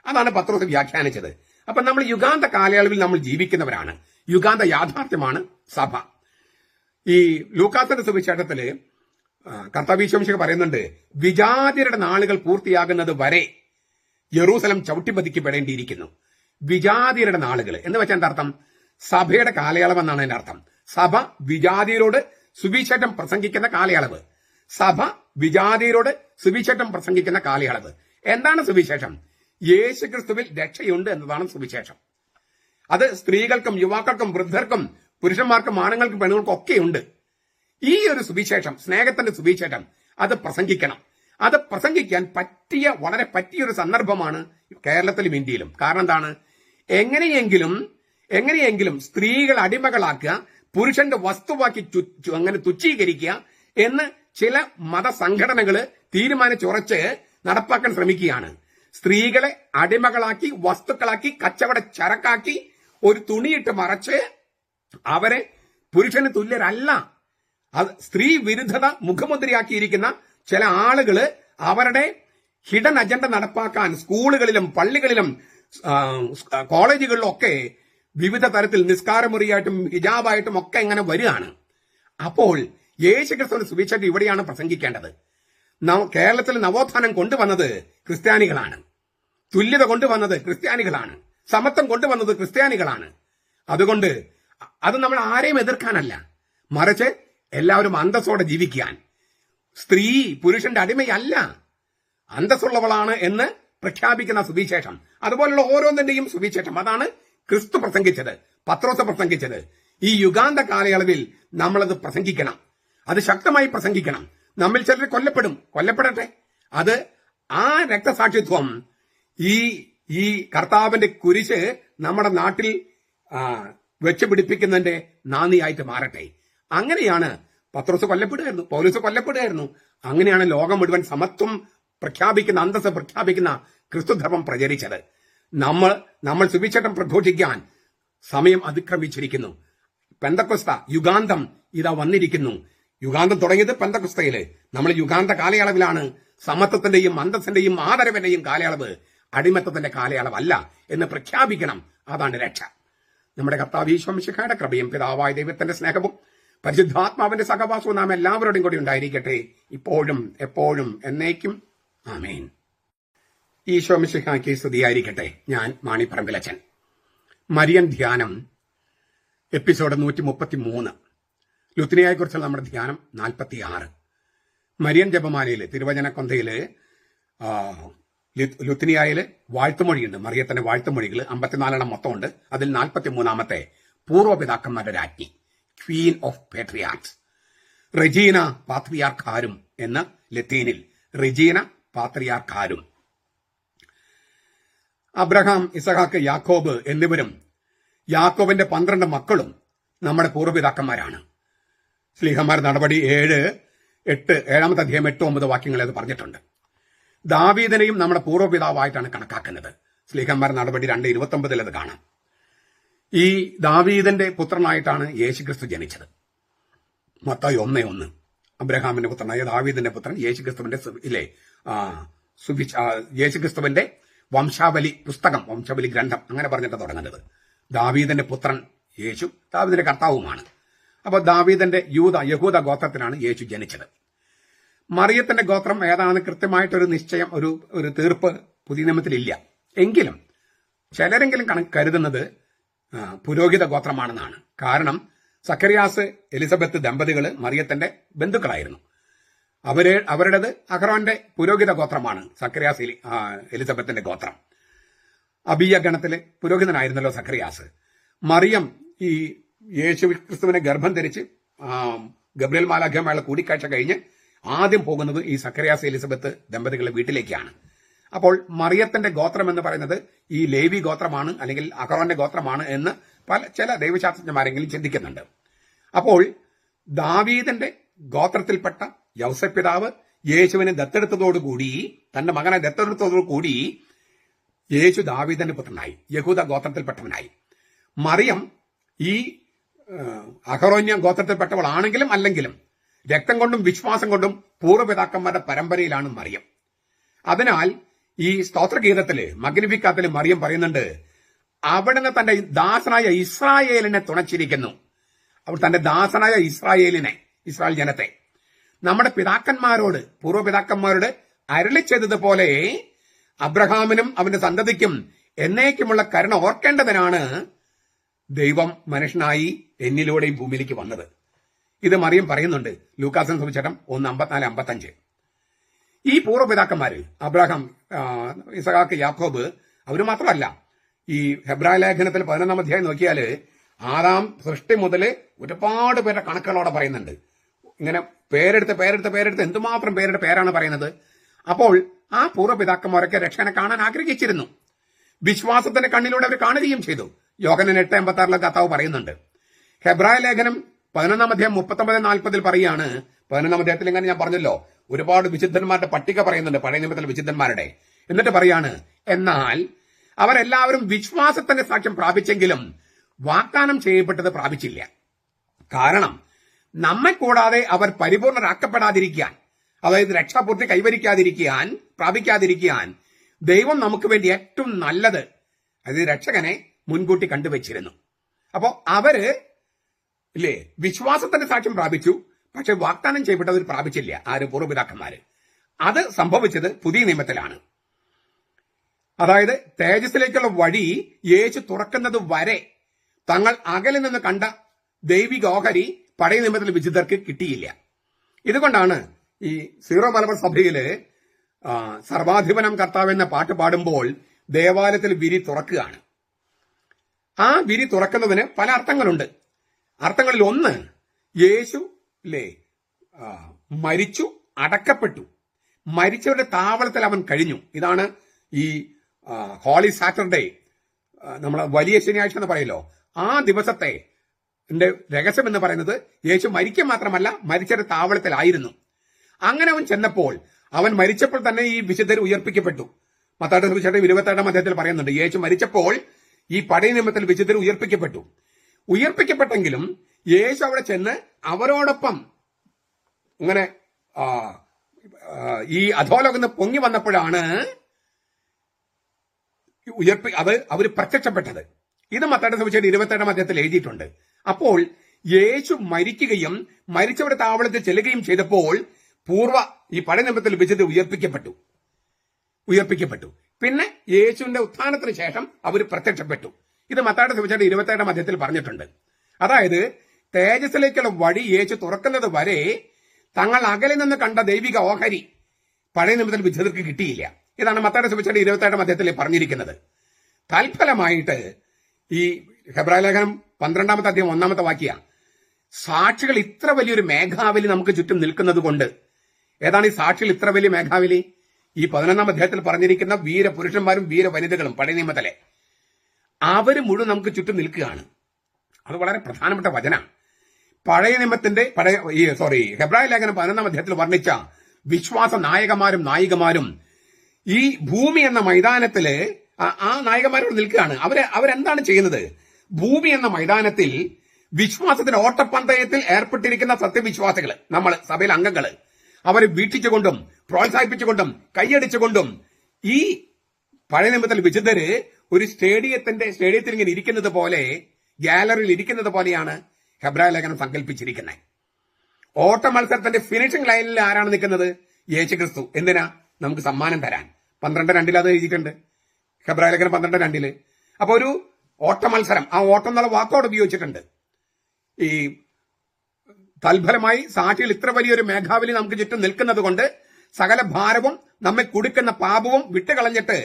അതാണ് പത്രോസ് വ്യാഖ്യാനിച്ചത്. അപ്പൊ നമ്മൾ യുഗാന്ത കാലയളവിൽ നമ്മൾ ജീവിക്കുന്നവരാണ്. യുഗാന്ത യാഥാർത്ഥ്യമാണ് സഭ. ഈ ലൂക്കാസിന്റെ സുവിശേഷത്തില് കർത്താവ് യേശു മിശിഹ പറയുന്നുണ്ട്, വിജാതിയരുടെ നാളുകൾ പൂർത്തിയാകുന്നത് വരെ യെറൂസലം ചവിട്ടിപ്പതിക്കപ്പെടേണ്ടിയിരിക്കുന്നു. വിജാതിയരുടെ നാളുകൾ എന്ന് വെച്ചാൽ എന്താ അർത്ഥം? സഭയുടെ കാലയളവ് എന്നാണ് അതിന്റെ അർത്ഥം. സഭ വിജാതിയരോട് സുവിശേഷം പ്രസംഗിക്കുന്ന കാലയളവ്. സഭ വിജാതിയരോട് സുവിശേഷം പ്രസംഗിക്കുന്ന കാലയളവ്. എന്താണ് സുവിശേഷം? യേശുക്രിസ്തുവിൽ രക്ഷയുണ്ട് എന്നതാണ് സുവിശേഷം. അത് സ്ത്രീകൾക്കും യുവാക്കൾക്കും വൃദ്ധർക്കും പുരുഷന്മാർക്കും ആണുങ്ങൾക്കും പെണ്ണുങ്ങൾക്കും ഒക്കെയുണ്ട്. ഈ ഒരു സുവിശേഷം, സ്നേഹത്തിന്റെ സുവിശേഷം, അത് പ്രസംഗിക്കണം. അത് പ്രസംഗിക്കാൻ വളരെ പറ്റിയൊരു സന്ദർഭമാണ് കേരളത്തിലും ഇന്ത്യയിലും. കാരണം എന്താണ്? എങ്ങനെയെങ്കിലും സ്ത്രീകൾ അടിമകളാക്കുക, പുരുഷന്റെ വസ്തുവാക്കി അങ്ങനെ തുച്ഛീകരിക്കുക എന്ന് ചില മതസംഘടനകള് തീരുമാനിച്ചുറച്ച് നടപ്പാക്കാൻ ശ്രമിക്കുകയാണ്. സ്ത്രീകളെ അടിമകളാക്കി, വസ്തുക്കളാക്കി, കച്ചവട ചരക്കാക്കി, ഒരു തുണിയിട്ട് മറച്ച് അവരെ പുരുഷന് തുല്യരല്ല, അത് സ്ത്രീ വിരുദ്ധത മുഖമുദ്രയാക്കിയിരിക്കുന്ന ചില ആളുകള് അവരുടെ ഹിഡൻ അജണ്ട നടപ്പാക്കാൻ സ്കൂളുകളിലും പള്ളികളിലും കോളേജുകളിലും ഒക്കെ വിവിധ തരത്തിൽ നിസ്കാരമുറിയായിട്ടും ഹിജാബായിട്ടും ഒക്കെ ഇങ്ങനെ വരികയാണ്. അപ്പോൾ യേശുക്രിസ്തുവിന്റെ സുവിശേഷം ഇവിടെയാണ് പ്രസംഗിക്കേണ്ടത്. കേരളത്തിൽ നവോത്ഥാനം കൊണ്ടുവന്നത് ക്രിസ്ത്യാനികളാണ്. തുല്യത കൊണ്ടുവന്നത് ക്രിസ്ത്യാനികളാണ്. സമത്വം കൊണ്ടുവന്നത് ക്രിസ്ത്യാനികളാണ്. അതുകൊണ്ട് അത് നമ്മൾ ആരെയും എതിർക്കാനല്ല, മറിച്ച് എല്ലാവരും അന്തസ്സോടെ ജീവിക്കാൻ. സ്ത്രീ പുരുഷന്റെ അടിമയല്ല, അന്തസ്സുള്ളവളാണ് എന്ന് പ്രഖ്യാപിക്കുന്ന സുവിശേഷം, അതുപോലുള്ള ഓരോന്നിന്റെയും സുവിശേഷം, അതാണ് ക്രിസ്തു പ്രസംഗിച്ചത്, പത്രോസ് പ്രസംഗിച്ചത്. ഈ യുഗാന്ത കാലയളവിൽ നമ്മളത് പ്രസംഗിക്കണം. അത് ശക്തമായി പ്രസംഗിക്കണം. നമ്മിൽ ചിലർ കൊല്ലപ്പെടട്ടെ. അത് ആ രക്തസാക്ഷിത്വം ഈ കർത്താവിന്റെ കുരിശ് നമ്മുടെ നാട്ടിൽ വെച്ച് പിടിപ്പിക്കുന്നതിന്റെ നാന്ദിയായിട്ട് മാറട്ടെ. അങ്ങനെയാണ് പത്രോസ് കൊല്ലപ്പെടുകയായിരുന്നു, പൗലോസ് കൊല്ലപ്പെടുകയായിരുന്നു. അങ്ങനെയാണ് ലോകം മുഴുവൻ സമത്വം പ്രഖ്യാപിക്കുന്ന, അന്തസ്സ് പ്രഖ്യാപിക്കുന്ന ക്രിസ്തുധർമ്മം പ്രചരിച്ചത്. നമ്മൾ സുവിശേഷം പ്രഘോഷിക്കാൻ സമയം അതിക്രമിച്ചിരിക്കുന്നു. പെന്തക്കൊസ്ത യുഗാന്തം ഇതാ വന്നിരിക്കുന്നു. യുഗാന്തം തുടങ്ങിയത് പെന്തക്കൊസ്തയില്. നമ്മൾ യുഗാന്ത കാലയളവിലാണ്. സമത്വത്തിന്റെയും അന്തസ്സിന്റെയും ആദരവിന്റെയും കാലയളവ്, അടിമത്തത്തിന്റെ കാലയളവല്ല എന്ന് പ്രഖ്യാപിക്കണം. അതാണ് രക്ഷ. നമ്മുടെ കർത്താവ് ഈശോ മിശിഹായുടെ കൃപയും പിതാവായ ദൈവത്തിന്റെ സ്നേഹവും പരിശുദ്ധാത്മാവിന്റെ സഹവാസവും നാം എല്ലാവരോടും കൂടി ഉണ്ടായിരിക്കട്ടെ, ഇപ്പോഴും എപ്പോഴും എന്നേക്കും. ആമേൻ. ഈശോ മിശിഹായ്ക്ക് സ്തുതിയായിരിക്കട്ടെ. ഞാൻ മാണിപ്പറമ്പിലച്ചൻ. മരിയൻ ധ്യാനം എപ്പിസോഡ് 133. ലുത്തിനിയായെക്കുറിച്ചുള്ള നമ്മുടെ ധ്യാനം 46. മരിയൻ ജപമാലയില് തിരുവചനക്കൊന്തയില് ലുത്തിനിയായില് വാഴ്ത്തുമൊഴിയുണ്ട്. മറിയത്തിന്റെ വാഴ്ത്തുമൊഴികൾ 54 മൊത്തമുണ്ട്. അതിൽ 43 പൂർവ്വപിതാക്കന്മാരുടെ രാജ്ഞി, ക്വീൻ ഓഫ് പേട്രിയാർക്സ്, റെജീന പാത്രിയാർക്കാരും എന്ന ലത്തീനിൽ റെജീന പാത്രിയാർക്കാരും. അബ്രഹാം, ഇസഹാക്ക്, യാക്കോബ് എന്നിവരും യാക്കോബിന്റെ 12 മക്കളും നമ്മുടെ പൂർവ്വപിതാക്കന്മാരാണ്. ശ്ലീഹന്മാർ നടപടി 7-8 അധ്യായം 8-9 വാക്യങ്ങൾ അത് പറഞ്ഞിട്ടുണ്ട്. ദാവീദിനെയും നമ്മുടെ പൂർവ്വപിതാവായിട്ടാണ് കണക്കാക്കുന്നത്. ശ്ലീഹന്മാർ നടപടി 2:29 അത് കാണാം. ഈ ദാവീദിന്റെ പുത്രനായിട്ടാണ് യേശുക്രിസ്തു ജനിച്ചത്. മത്തായി 1:1 അബ്രഹാമിന്റെ പുത്രനായ ദാവീദിന്റെ പുത്രൻ യേശുക്രിസ്തുവിന്റെ വംശാവലി പുസ്തകം, വംശാവലി ഗ്രന്ഥം അങ്ങനെ പറഞ്ഞിട്ട് തുടങ്ങുന്നത്. ദാവീദിന്റെ പുത്രൻ യേശു ദാവീദിന്റെ കർത്താവുമാണ്. അപ്പോൾ ദാവീദിന്റെ യഹൂദ ഗോത്രത്തിനാണ് യേശു ജനിച്ചത്. മറിയത്തിന്റെ ഗോത്രം ഏതാണെന്ന് കൃത്യമായിട്ടൊരു നിശ്ചയം, ഒരു തീർപ്പ് പുതിയ നിയമത്തിലില്ല. എങ്കിലും ചിലരെങ്കിലും കരുതുന്നത് പുരോഹിത ഗോത്രമാണെന്നാണ്. കാരണം സക്കറിയാസ്, എലിസബത്ത് ദമ്പതികള് മറിയത്തിന്റെ ബന്ധുക്കളായിരുന്നു. അവരുടേത് അഹ്റോന്റെ പുരോഹിത ഗോത്രമാണ് സക്കറിയാസ്, എലിസബത്തിന്റെ ഗോത്രം. അബിയ ഗണത്തിലെ പുരോഹിതനായിരുന്നല്ലോ സക്കറിയാസ്. മറിയം ഈ യേശു ക്രിസ്തുവിനെ ഗർഭം ധരിച്ച് ഗബ്രിയേൽ മാലാഖയുമായുള്ള കൂടിക്കാഴ്ച കഴിഞ്ഞ് ആദ്യം പോകുന്നത് ഈ സക്കറിയാസ് എലിസബത്ത് ദമ്പതികളുടെ വീട്ടിലേക്കാണ്. അപ്പോൾ മറിയത്തിന്റെ ഗോത്രം എന്ന് പറയുന്നത് ഈ ലേവി ഗോത്രമാണ്, അല്ലെങ്കിൽ അഹ്റോന്റെ ഗോത്രമാണ് എന്ന് ചില ദൈവശാസ്ത്രജ്ഞന്മാരെങ്കിലും ചിന്തിക്കുന്നുണ്ട്. അപ്പോൾ ദാവീദിന്റെ ഗോത്രത്തിൽപ്പെട്ട യൗസേപ്പ് പിതാവ് യേശുവിനെ ദത്തെടുത്തതോടുകൂടി, തന്റെ മകനെ ദത്തെടുത്തതോടുകൂടി യേശു ദാവീദിന്റെ പുത്രനായി, യഹൂദ ഗോത്രത്തിൽപ്പെട്ടവനായി. മറിയം ഈ അഹറോന്യ ഗോത്രത്തിൽപ്പെട്ടവളാണെങ്കിലും അല്ലെങ്കിലും രക്തം കൊണ്ടും വിശ്വാസം കൊണ്ടും പൂർവ്വപിതാക്കന്മാരുടെ പരമ്പരയിലാണ് മറിയം. അതിനാൽ ഈ സ്തോത്രഗീതത്തില് മഗ്നിഫിക്കാത്തില് മറിയം പറയുന്നുണ്ട്, അവിടുന്ന് തന്റെ ദാസനായ ഇസ്രായേലിനെ തുണച്ചിരിക്കുന്നു. അവർ തന്റെ ദാസനായ ഇസ്രായേൽ ജനത്തെ നമ്മുടെ പിതാക്കന്മാരോട് പൂർവ്വപിതാക്കന്മാരോട് അരുളി ചെയ്തതുപോലെ അബ്രഹാമിനും അവന്റെ സന്തതിക്കും എന്നേക്കുമുള്ള കരുണ ഓർക്കേണ്ടതിനാണ് ദൈവം മനുഷ്യനായി എന്നിലൂടെ ഈ ഭൂമിയിലേക്ക് വന്നത്. ഇത് മറിയം പറയുന്നുണ്ട് ലൂക്കാസിന് സുവിശേഷം 1:54-55. ഈ പൂർവ്വപിതാക്കന്മാര് അബ്രഹാം, ഇസഹാക്ക്, യാക്കോബ്, അവര് മാത്രമല്ല, ഈ ഹെബ്രായ ലേഖനത്തിൽ 11-ാം അധ്യായം നോക്കിയാല് ആദാം സൃഷ്ടി മുതല് ഒരുപാട് പേരുടെ കണക്കുകളോടെ പറയുന്നുണ്ട്. ഇങ്ങനെ പേരെടുത്ത് എന്തുമാത്രം പേരുടെ പേരാണ് പറയുന്നത്. അപ്പോൾ ആ പൂർവ്വപിതാക്കന്മാരൊക്കെ രക്ഷകനെ കാണാൻ ആഗ്രഹിച്ചിരുന്നു. വിശ്വാസത്തിന്റെ കണ്ണിലൂടെ അവർ കാണുകയും ചെയ്തു. യോഹന്നാൻ 8:86 കർത്താവ് പറയുന്നുണ്ട്. ഹെബ്രായ ലേഖനം 11-ാം അധ്യായം 39-40 പറയാണ്. 11-ാം അധ്യായത്തിൽ ഇങ്ങനെ ഞാൻ പറഞ്ഞല്ലോ, ഒരുപാട് വിശുദ്ധന്മാരുടെ പട്ടിക പറയുന്നുണ്ട്, പഴയ നിയമത്തിലെ വിശുദ്ധന്മാരുടെ. എന്നിട്ട് പറയാണ്, എന്നാൽ അവരെല്ലാവരും വിശ്വാസത്തിന്റെ സാക്ഷ്യം പ്രാപിച്ചെങ്കിലും വാഗ്ദാനം ചെയ്യപ്പെട്ടത് പ്രാപിച്ചില്ല. കാരണം നമ്മെ കൂടാതെ അവർ പരിപൂർണരാക്കപ്പെടാതിരിക്കാൻ, അതായത് രക്ഷാപൂർത്തി പ്രാപിക്കാതിരിക്കാൻ ദൈവം നമുക്ക് വേണ്ടി ഏറ്റവും നല്ലത്, അതായത് രക്ഷകനെ മുൻകൂട്ടി കണ്ടുവച്ചിരുന്നു. അപ്പോ അവര് വിശ്വാസത്തിന്റെ സാക്ഷ്യം പ്രാപിച്ചു, പക്ഷെ വാഗ്ദാനം ചെയ്യപ്പെട്ടവർ പ്രാപിച്ചില്ല. ആര്? പൂർവ്വപിതാക്കന്മാര്. അത് സംഭവിച്ചത് പുതിയ നിയമത്തിലാണ്. അതായത് തേജസ്സിലേക്കുള്ള വഴി യേശു തുറക്കുന്നത് വരെ തങ്ങൾ അകലിൽ നിന്ന് കണ്ട ദൈവിക ഓഹരി പഴയ നിയമത്തിലെ വിശുദ്ധർക്ക് കിട്ടിയില്ല. ഇതുകൊണ്ടാണ് ഈ സീറോ മലബാർ സഭയില് സർവാധിപനം കർത്താവ് എന്ന പാട്ട് പാടുമ്പോൾ ദേവാലയത്തിൽ വിരി തുറക്കുകയാണ്. ആ വിരി തുറക്കുന്നതിന് പല അർത്ഥങ്ങളുണ്ട്. അർത്ഥങ്ങളിൽ ഒന്ന്, യേശു മരിച്ചു, അടക്കപ്പെട്ടു, മരിച്ചവരുടെ താവളത്തിൽ അവൻ കഴിഞ്ഞു. ഇതാണ് ഈ ഹോളി സാറ്റർഡേ, നമ്മളെ വലിയ ശനിയാഴ്ച എന്ന് പറയല്ലോ, ആ ദിവസത്തെ രഹസ്യം എന്ന് പറയുന്നത് യേശു മരിക്കുക മാത്രമല്ല, മരിച്ചവരുടെ താവളത്തിലായിരുന്നു. അങ്ങനെ അവൻ ചെന്നപ്പോൾ, അവൻ മരിച്ചപ്പോൾ തന്നെ ഈ വിശുദ്ധർ ഉയർപ്പിക്കപ്പെട്ടു. മത്തായിയുടെ സുവിശേഷം 27-ാം അധ്യായത്തിൽ പറയുന്നുണ്ട്, യേശു മരിച്ചപ്പോൾ ഈ പഴയ നിയമത്തിൽ വിശുദ്ധർ ഉയർപ്പിക്കപ്പെട്ടെങ്കിലും യേശു അവിടെ ചെന്ന് അവരോടൊപ്പം ഇങ്ങനെ ഈ അധോലോകത്ത് പൊങ്ങി വന്നപ്പോഴാണ് അവർ പ്രത്യക്ഷപ്പെട്ടത്. ഇത് മത്തായിയുടെ സുവിശേഷം 27-ാം അധ്യായത്തിൽ എഴുതിയിട്ടുണ്ട്. അപ്പോൾ യേശു മരിക്കുകയും മരിച്ചവരുടെ താവളത്തിൽ ചെല്ലുകയും ചെയ്തപ്പോൾ ഈ പഴയ നിയമത്തിൽ വിശുദ്ധർ ഉയർപ്പിക്കപ്പെട്ടു. പിന്നെ യേശുവിന്റെ ഉത്ഥാനത്തിന് ശേഷം അവർ പ്രത്യക്ഷപ്പെട്ടു. ഇത് മത്തായിയുടെ സുവിശേഷം 27-ാം അധ്യായത്തിൽ പറഞ്ഞിട്ടുണ്ട്. അതായത് തേജസ്സിലേക്കുള്ള വഴി യേശു തുറക്കുന്നത് വരെ തങ്ങൾ അകലിൽ നിന്ന് കണ്ട ദൈവിക ഓഹരി പഴയ നിയമത്തിൽ വിശുദ്ധർക്ക് കിട്ടിയില്ല. ഇതാണ് മത്തായിയുടെ സുവിശേഷം 27-ാം അധ്യായത്തിൽ പറഞ്ഞിരിക്കുന്നത്. തൽഫലമായിട്ട് ഈ ഹെബ്രായ ലേഖനം 12-ാമത്തെ അധ്യായം 1-ാമത്തെ വാക്യ, സാക്ഷികൾ ഇത്ര വലിയൊരു മേഘാവലി നമുക്ക് ചുറ്റും നിൽക്കുന്നത് കൊണ്ട്. ഏതാണ് ഈ സാക്ഷികൾ ഇത്ര വലിയ മേഘാവലി? ഈ 11-ാം അധ്യായത്തിൽ പറഞ്ഞിരിക്കുന്ന വീരപുരുഷന്മാരും വീരവനിതകളും പഴയ നിയമത്തിലെ അവര് മുഴുവൻ നമുക്ക് ചുറ്റും നിൽക്കുകയാണ്. അത് വളരെ പ്രധാനപ്പെട്ട വചനം. പഴയ നിയമത്തിന്റെ ഹെബ്രായ ലേഖനം 11-ാം അധ്യായത്തിൽ വർണ്ണിച്ച വിശ്വാസ നായികമാരും ഈ ഭൂമി എന്ന മൈതാനത്തില് ആ നായകന്മാരോട് നിൽക്കുകയാണ്. അവരെന്താണ് ചെയ്യുന്നത്? ഭൂമി എന്ന മൈതാനത്തിൽ വിശ്വാസത്തിന്റെ ഓട്ടപ്പന്തയത്തിൽ ഏർപ്പെട്ടിരിക്കുന്ന സത്യവിശ്വാസികൾ, നമ്മൾ സഭയിലെ അംഗങ്ങള്, അവരെ വീക്ഷിച്ചുകൊണ്ടും പ്രോത്സാഹിപ്പിച്ചുകൊണ്ടും കൈയടിച്ചുകൊണ്ടും ഈ പഴയ നിയമത്തിൽ വിശുദ്ധര് ഒരു സ്റ്റേഡിയത്തിൽ ഇങ്ങനെ ഇരിക്കുന്നത് പോലെ, ഗാലറിയിൽ ഇരിക്കുന്നത് പോലെയാണ് ഹെബ്രായ ലേഖനം സങ്കല്പിച്ചിരിക്കുന്നത്. ഓട്ട മത്സരത്തിന്റെ ഫിനിഷിംഗ് ലൈനിൽ ആരാണ് നിൽക്കുന്നത്? യേശുക്രിസ്തു. എന്തിനാ? നമുക്ക് സമ്മാനം തരാൻ. 12:2 അത് എഴുതിയിട്ടുണ്ട്, ഹെബ്രായ ലേഖനം 12:2. അപ്പൊ ഒരു ഓട്ട മത്സരം, ആ ഓട്ടം എന്നുള്ള വാക്കോട് ഉപയോഗിച്ചിട്ടുണ്ട്. ഈ തൽഫലമായി സാക്ഷികൾ ഇത്ര വലിയൊരു മേഘാവലി നമുക്ക് ചുറ്റും നിൽക്കുന്നത് കൊണ്ട് സകല ഭാരവും നമ്മെ കുടുക്കുന്ന പാപവും വിട്ടുകളഞ്ഞിട്ട്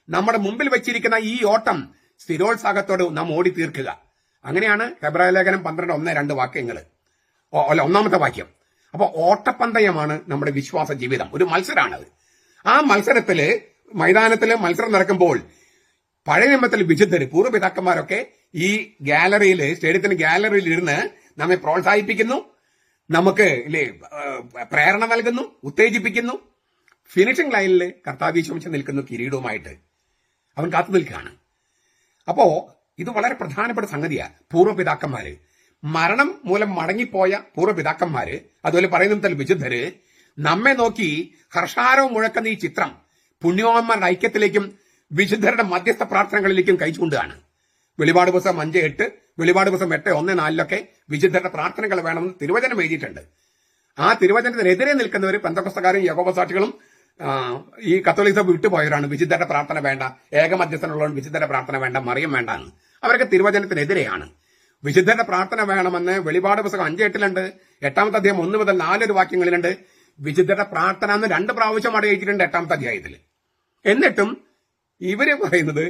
നമ്മുടെ മുമ്പിൽ വെച്ചിരിക്കുന്ന ഈ ഓട്ടം സ്ഥിരോത്സാഹത്തോട് നാം ഓടി തീർക്കുക. അങ്ങനെയാണ് ഹെബ്രായ ലേഖനം 12:1-2 വാക്യങ്ങൾ, 1-ാമത്തെ വാക്യം. അപ്പൊ ഓട്ടപ്പന്തയമാണ് നമ്മുടെ വിശ്വാസ ജീവിതം, ഒരു മത്സരമാണത്. ആ മത്സരത്തില് മൈതാനത്തില് മത്സരം നടക്കുമ്പോൾ പഴയ നിയമത്തിൽ വിശുദ്ധര് പൂർവ്വപിതാക്കന്മാരൊക്കെ ഈ സ്റ്റേഡിയത്തിന്റെ ഗാലറിയിൽ ഇരുന്ന് നമ്മെ പ്രോത്സാഹിപ്പിക്കുന്നു, നമുക്ക് പ്രേരണ നൽകുന്നു, ഉത്തേജിപ്പിക്കുന്നു. ഫിനിഷിംഗ് ലൈനിൽ കർത്താവ് യേശു നിൽക്കുന്നു കിരീടവുമായിട്ട്. അവൻ കാത്തു നിൽക്കുകയാണ്. അപ്പോ ഇത് വളരെ പ്രധാനപ്പെട്ട സംഗതിയാണ്. പൂർവ്വപിതാക്കന്മാര്, മരണം മൂലം മടങ്ങിപ്പോയ പൂർവ്വപിതാക്കന്മാര്, അതുപോലെ പറയുന്ന വിശുദ്ധര് നമ്മെ നോക്കി ഹർഷാരവും മുഴക്കുന്ന ഈ ചിത്രം പുണ്യവാന്മാരുടെ ഐക്യത്തിലേക്കും വിശുദ്ധരുടെ മധ്യസ്ഥ പ്രാർത്ഥനകളിലേക്കും കഴിച്ചുകൊണ്ടാണ്. വെളിപാട് പുസ്തകം 5:8, വെളിപാട് പുസ്തകം 8:1-4 വിശുദ്ധരുടെ പ്രാർത്ഥനകൾ വേണമെന്ന് തിരുവചനം എഴുതിയിട്ടുണ്ട്. ആ തിരുവചനത്തിനെതിരെ നിൽക്കുന്നവർ പെന്തക്കോസ്തക്കാരും യഹോവസാക്ഷികളും ഈ കത്തോലിക്ക സഭ വിട്ടുപോയവരാണ്. വിശുദ്ധരുടെ പ്രാർത്ഥന വേണ്ട, ഏകമധ്യസ്ഥനുള്ളവൻ വിശുദ്ധരുടെ പ്രാർത്ഥന വേണ്ട, മറിയം വേണ്ടാന്ന്. അവരൊക്കെ തിരുവചനത്തിനെതിരെയാണ്. വിശുദ്ധരുടെ പ്രാർത്ഥന വേണമെന്ന് വെളിപാട് പുസ്തകം 5:8 8-ാമത്തെ അധ്യായം 1 മുതൽ 4 വാക്യങ്ങളിലുണ്ട്. വിശുദ്ധരുടെ പ്രാർത്ഥന എന്ന് 2 പ്രാവശ്യം അടയിച്ചിട്ടുണ്ട് 8-ാമത്തെ അധ്യായത്തിൽ. എന്നിട്ടും ഇവര് പറയുന്നത്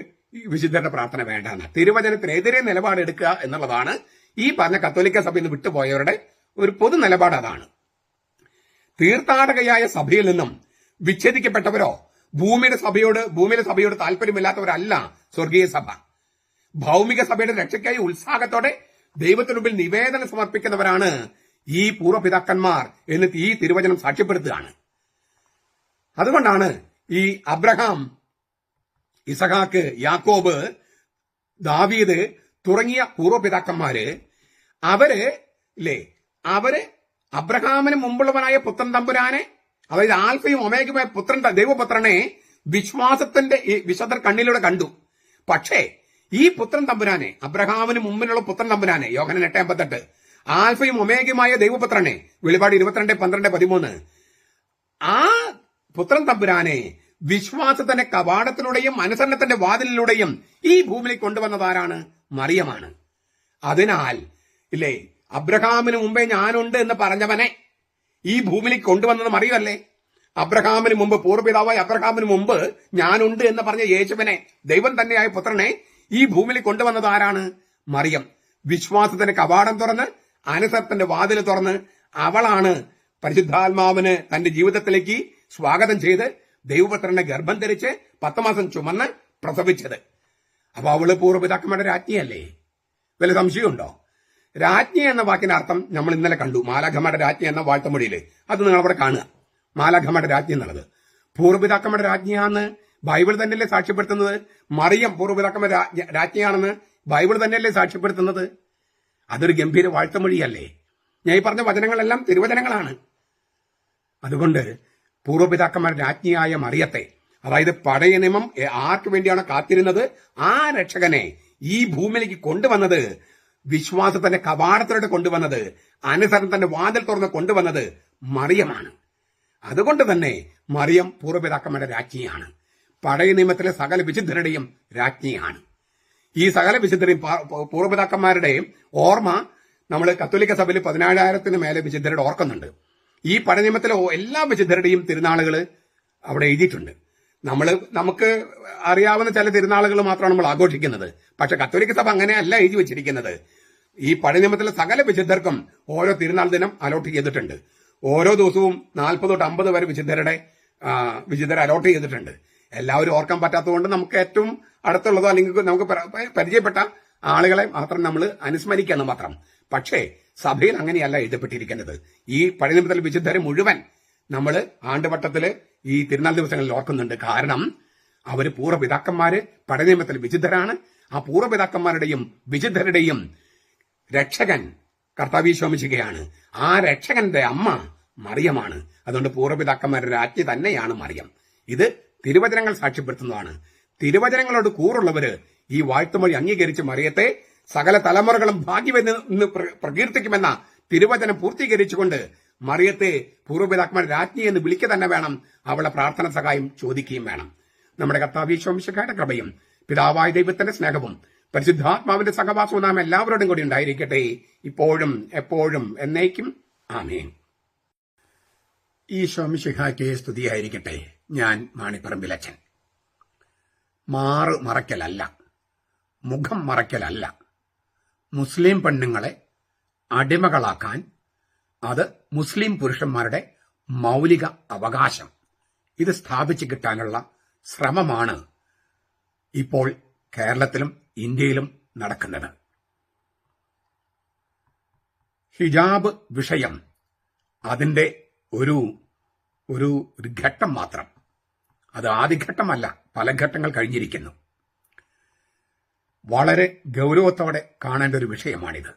വിശുദ്ധരുടെ പ്രാർത്ഥന വേണ്ടെന്ന്. തിരുവചനത്തിനെതിരെ നിലപാടെടുക്കുക എന്നുള്ളതാണ് ഈ പറഞ്ഞ കത്തോലിക്ക സഭയിൽ നിന്ന് വിട്ടുപോയവരുടെ ഒരു പൊതു നിലപാട്. അതാണ്. തീർത്ഥാടകയായ സഭയിൽ നിന്നും വിച്ഛേദിക്കപ്പെട്ടവരോ ഭൂമിയിലെ സഭയോട് താല്പര്യമില്ലാത്തവരല്ല സ്വർഗീയ സഭ. ഭൗമിക സഭയുടെ രക്ഷയ്ക്കായി ഉത്സാഹത്തോടെ ദൈവത്തിനു മുമ്പിൽ നിവേദനം സമർപ്പിക്കുന്നവരാണ് ഈ പൂർവ്വപിതാക്കന്മാർ എന്ന് ഈ തിരുവചനം സാക്ഷ്യപ്പെടുത്തുകയാണ്. അതുകൊണ്ടാണ് ഈ അബ്രഹാം, ഇസഹാക്ക്, യാക്കോബ്, ദാവീദ് തുടങ്ങിയ പൂർവ്വപിതാക്കന്മാര് അവര് അബ്രഹാമിന് മുമ്പുള്ളവനായ പുത്രൻ തമ്പുരാനെ, അതായത് ആൽഫയും ഒമേഗയുമായ ദൈവപുത്രനെ വിശ്വാസത്തിന്റെ ഈ വിശുദ്ധർ കണ്ണിലൂടെ കണ്ടു. പക്ഷേ ഈ പുത്രൻ തമ്പുരാനെ, അബ്രഹാമിന് മുമ്പിലുള്ള പുത്രൻ തമ്പുരാനെ, യോഹന്നാൻ 8:58, ആൽഫയും ഒമേഗയുമായ ദൈവപുത്രനെ, വെളിപാട് 22:12-13, ആ പുത്രൻ തമ്പുരാനെ വിശ്വാസത്തിന്റെ കവാടത്തിലൂടെയും അനുസരണത്തിന്റെ വാതിലിലൂടെയും ഈ ഭൂമിയിലേക്ക് കൊണ്ടുവന്നതാരാണ്? മറിയമാണ്. അതിനാൽ അബ്രഹാമിന് മുമ്പേ ഞാനുണ്ട് എന്ന് പറഞ്ഞവനെ ഈ ഭൂമിയിലേക്ക് കൊണ്ടുവന്നത് മറിയമല്ലേ? അബ്രഹാമിന് മുമ്പ്, പൂർവ്വപിതാവായ അബ്രഹാമിന് മുമ്പ് ഞാനുണ്ട് എന്ന് പറഞ്ഞ യേശുവിനെ, ദൈവം തന്നെയായ പുത്രനെ ഈ ഭൂമിയിലേക്ക് കൊണ്ടുവന്നത് ആരാണ്? മറിയം. വിശ്വാസത്തിന്റെ കവാടം തുറന്ന്, അനുസരണത്തിന്റെ വാതിൽ തുറന്ന് അവളാണ് പരിശുദ്ധാത്മാവിന് തന്റെ ജീവിതത്തിലേക്ക് സ്വാഗതം ചെയ്ത് ദൈവപുത്രനെ ഗർഭം ധരിച്ച് 10 മാസം ചുമന്ന് പ്രസവിച്ചത്. അപ്പൊ അവള് പൂർവ്വപിതാക്കന്മാരുടെ രാജ്ഞിയല്ലേ? വല്ല സംശയമുണ്ടോ? രാജ്ഞി എന്ന വാക്കിന്റെ അർത്ഥം നമ്മൾ ഇന്നലെ കണ്ടു. മാലാഖമാരുടെ രാജ്ഞി എന്ന വാഴ്ത്തമൊഴിയില് അത് നിങ്ങൾ അവിടെ കാണുക. മാലാഖമാരുടെ രാജ്ഞി എന്നുള്ളത് പൂർവ്വപിതാക്കന്മാരുടെ രാജ്ഞിയാണെന്ന് ബൈബിൾ തന്നെയല്ലേ സാക്ഷ്യപ്പെടുത്തുന്നത്? മറിയം പൂർവ്വപിതാക്കന്മാരുടെ രാജ്ഞിയാണെന്ന് ബൈബിൾ തന്നെയല്ലേ സാക്ഷ്യപ്പെടുത്തുന്നത്? അതൊരു ഗംഭീര വാഴ്ത്തമൊഴിയല്ലേ? ഞാൻ ഈ പറഞ്ഞ വചനങ്ങളെല്ലാം തിരുവചനങ്ങളാണ്. അതുകൊണ്ട് പൂർവ്വപിതാക്കന്മാരുടെ രാജ്ഞിയായ മറിയത്തെ, അതായത് പഴയ നിയമം ആർക്ക് വേണ്ടിയാണ് കാത്തിരുന്നത്, ആ രക്ഷകനെ ഈ ഭൂമിയിലേക്ക് കൊണ്ടുവന്നത്, വിശ്വാസത്തിന്റെ കവാടത്തിലൂടെ കൊണ്ടുവന്നത്, അനുസരണത്തിന്റെ വാതിൽ തുറന്ന് കൊണ്ടുവന്നത് മറിയമാണ്. അതുകൊണ്ട് തന്നെ മറിയം പൂർവ്വപിതാക്കന്മാരുടെ രാജ്ഞിയാണ്. പഴയ നിയമത്തിലെ സകല വിശുദ്ധരുടെയും രാജ്ഞിയാണ്. ഈ സകല വിശുദ്ധരെയും പൂർവ്വപിതാക്കന്മാരുടെയും ഓർമ്മ നമ്മൾ കത്തോലിക്ക സഭയിൽ 17,000-ന് മേലെ വിശുദ്ധരുടെ ഓർക്കുന്നുണ്ട്. ഈ പഴയ നിയമത്തിലെ എല്ലാ വിശുദ്ധരുടെയും തിരുനാളുകൾ അവിടെ എഴുതിയിട്ടുണ്ട്. നമുക്ക് അറിയാവുന്ന ചില തിരുനാളുകൾ മാത്രമാണ് നമ്മൾ ആഘോഷിക്കുന്നത്. പക്ഷെ കത്തോലിക്ക സഭ അങ്ങനെയല്ല എഴുതി വെച്ചിരിക്കുന്നത്. ഈ പഴയ നിയമത്തിലെ സകല വിശുദ്ധർക്കും ഓരോ തിരുനാൾ ദിനം അലോട്ട് ചെയ്തിട്ടുണ്ട്. ഓരോ ദിവസവും 40 തൊട്ട് 50 വരെ വിശുദ്ധരെ അലോട്ട് ചെയ്തിട്ടുണ്ട്. എല്ലാവരും ഓർക്കാൻ പറ്റാത്തതുകൊണ്ട് നമുക്ക് ഏറ്റവും അടുത്തുള്ളതോ അല്ലെങ്കിൽ നമുക്ക് പരിചയപ്പെട്ട ആളുകളെ മാത്രം നമ്മൾ അനുസ്മരിക്കണം മാത്രം. പക്ഷേ സഭയിൽ അങ്ങനെയല്ല എഴുതപ്പെട്ടിരിക്കുന്നത്. ഈ പഴയ നിയമത്തിലെ വിശുദ്ധരെ മുഴുവൻ നമ്മൾ ആണ്ടുവട്ടത്തില് ഈ തിരുനാൾ ദിവസങ്ങളിൽ ഓർക്കുന്നുണ്ട്. കാരണം അവര് പൂർവ്വപിതാക്കന്മാര് പഴയ നിയമത്തിലെ വിശുദ്ധരാണ്. ആ പൂർവ്വപിതാക്കന്മാരുടെയും വിശുദ്ധരുടെയും രക്ഷകൻ കർത്താവ് ശോമിക്കുകയാണ്. ആ രക്ഷകന്റെ അമ്മ മറിയമാണ്. അതുകൊണ്ട് പൂർവ്വപിതാക്കന്മാരുടെ രാജ്ഞി തന്നെയാണ് മറിയം. ഇത് തിരുവചനങ്ങൾ സാക്ഷ്യപ്പെടുത്തുന്നതാണ്. തിരുവചനങ്ങളോട് കൂറുള്ളവര് ഈ വാഴ്ത്തുമൊഴി അംഗീകരിച്ച് മറിയത്തെ സകല തലമുറകളും ഭാഗ്യമെന്ന് പ്രകീർത്തിക്കുമെന്ന തിരുവചനം പൂർത്തീകരിച്ചുകൊണ്ട് മറിയത്തെ പൂർവ്വപിതാക്കന്മാരുടെ രാജ്ഞി എന്ന് വിളിക്കുക തന്നെ വേണം. അവളെ പ്രാർത്ഥന സഹായം ചോദിക്കുകയും വേണം. നമ്മുടെ കർത്താവ് ശോമിശിഹായുടെ കൃപയും പിതാവായ ദൈവത്തിന്റെ സ്നേഹവും പരിശുദ്ധാത്മാവിന്റെ സഹവാസവും നാം എല്ലാവരോടും കൂടി ഉണ്ടായിരിക്കട്ടെ, ഇപ്പോഴും എപ്പോഴും എന്നേക്കും. ആമേൻ. ഈ ശോമിശിഹായ്ക്ക് സ്തുതിയായിരിക്കട്ടെ. ഞാൻ മാണിപ്പറമ്പിലച്ചൻ. മാറ് മറയ്ക്കലല്ല, മുഖം മറയ്ക്കലല്ല, മുസ്ലിം പെണ്ണുങ്ങളെ അടിമകളാക്കാൻ അത് മുസ്ലിം പുരുഷന്മാരുടെ മൗലിക അവകാശം. ഇത് സ്ഥാപിച്ചു കിട്ടാനുള്ള ശ്രമമാണ് ഇപ്പോൾ കേരളത്തിലും ഇന്ത്യയിലും നടക്കുന്നത്. ഹിജാബ് വിഷയം അതിന്റെ ഒരു ഘട്ടം മാത്രം. അത് ആദ്യഘട്ടമല്ല, പല ഘട്ടങ്ങൾ കഴിഞ്ഞിരിക്കുന്നു. വളരെ ഗൗരവത്തോടെ കാണേണ്ട ഒരു വിഷയമാണിത്.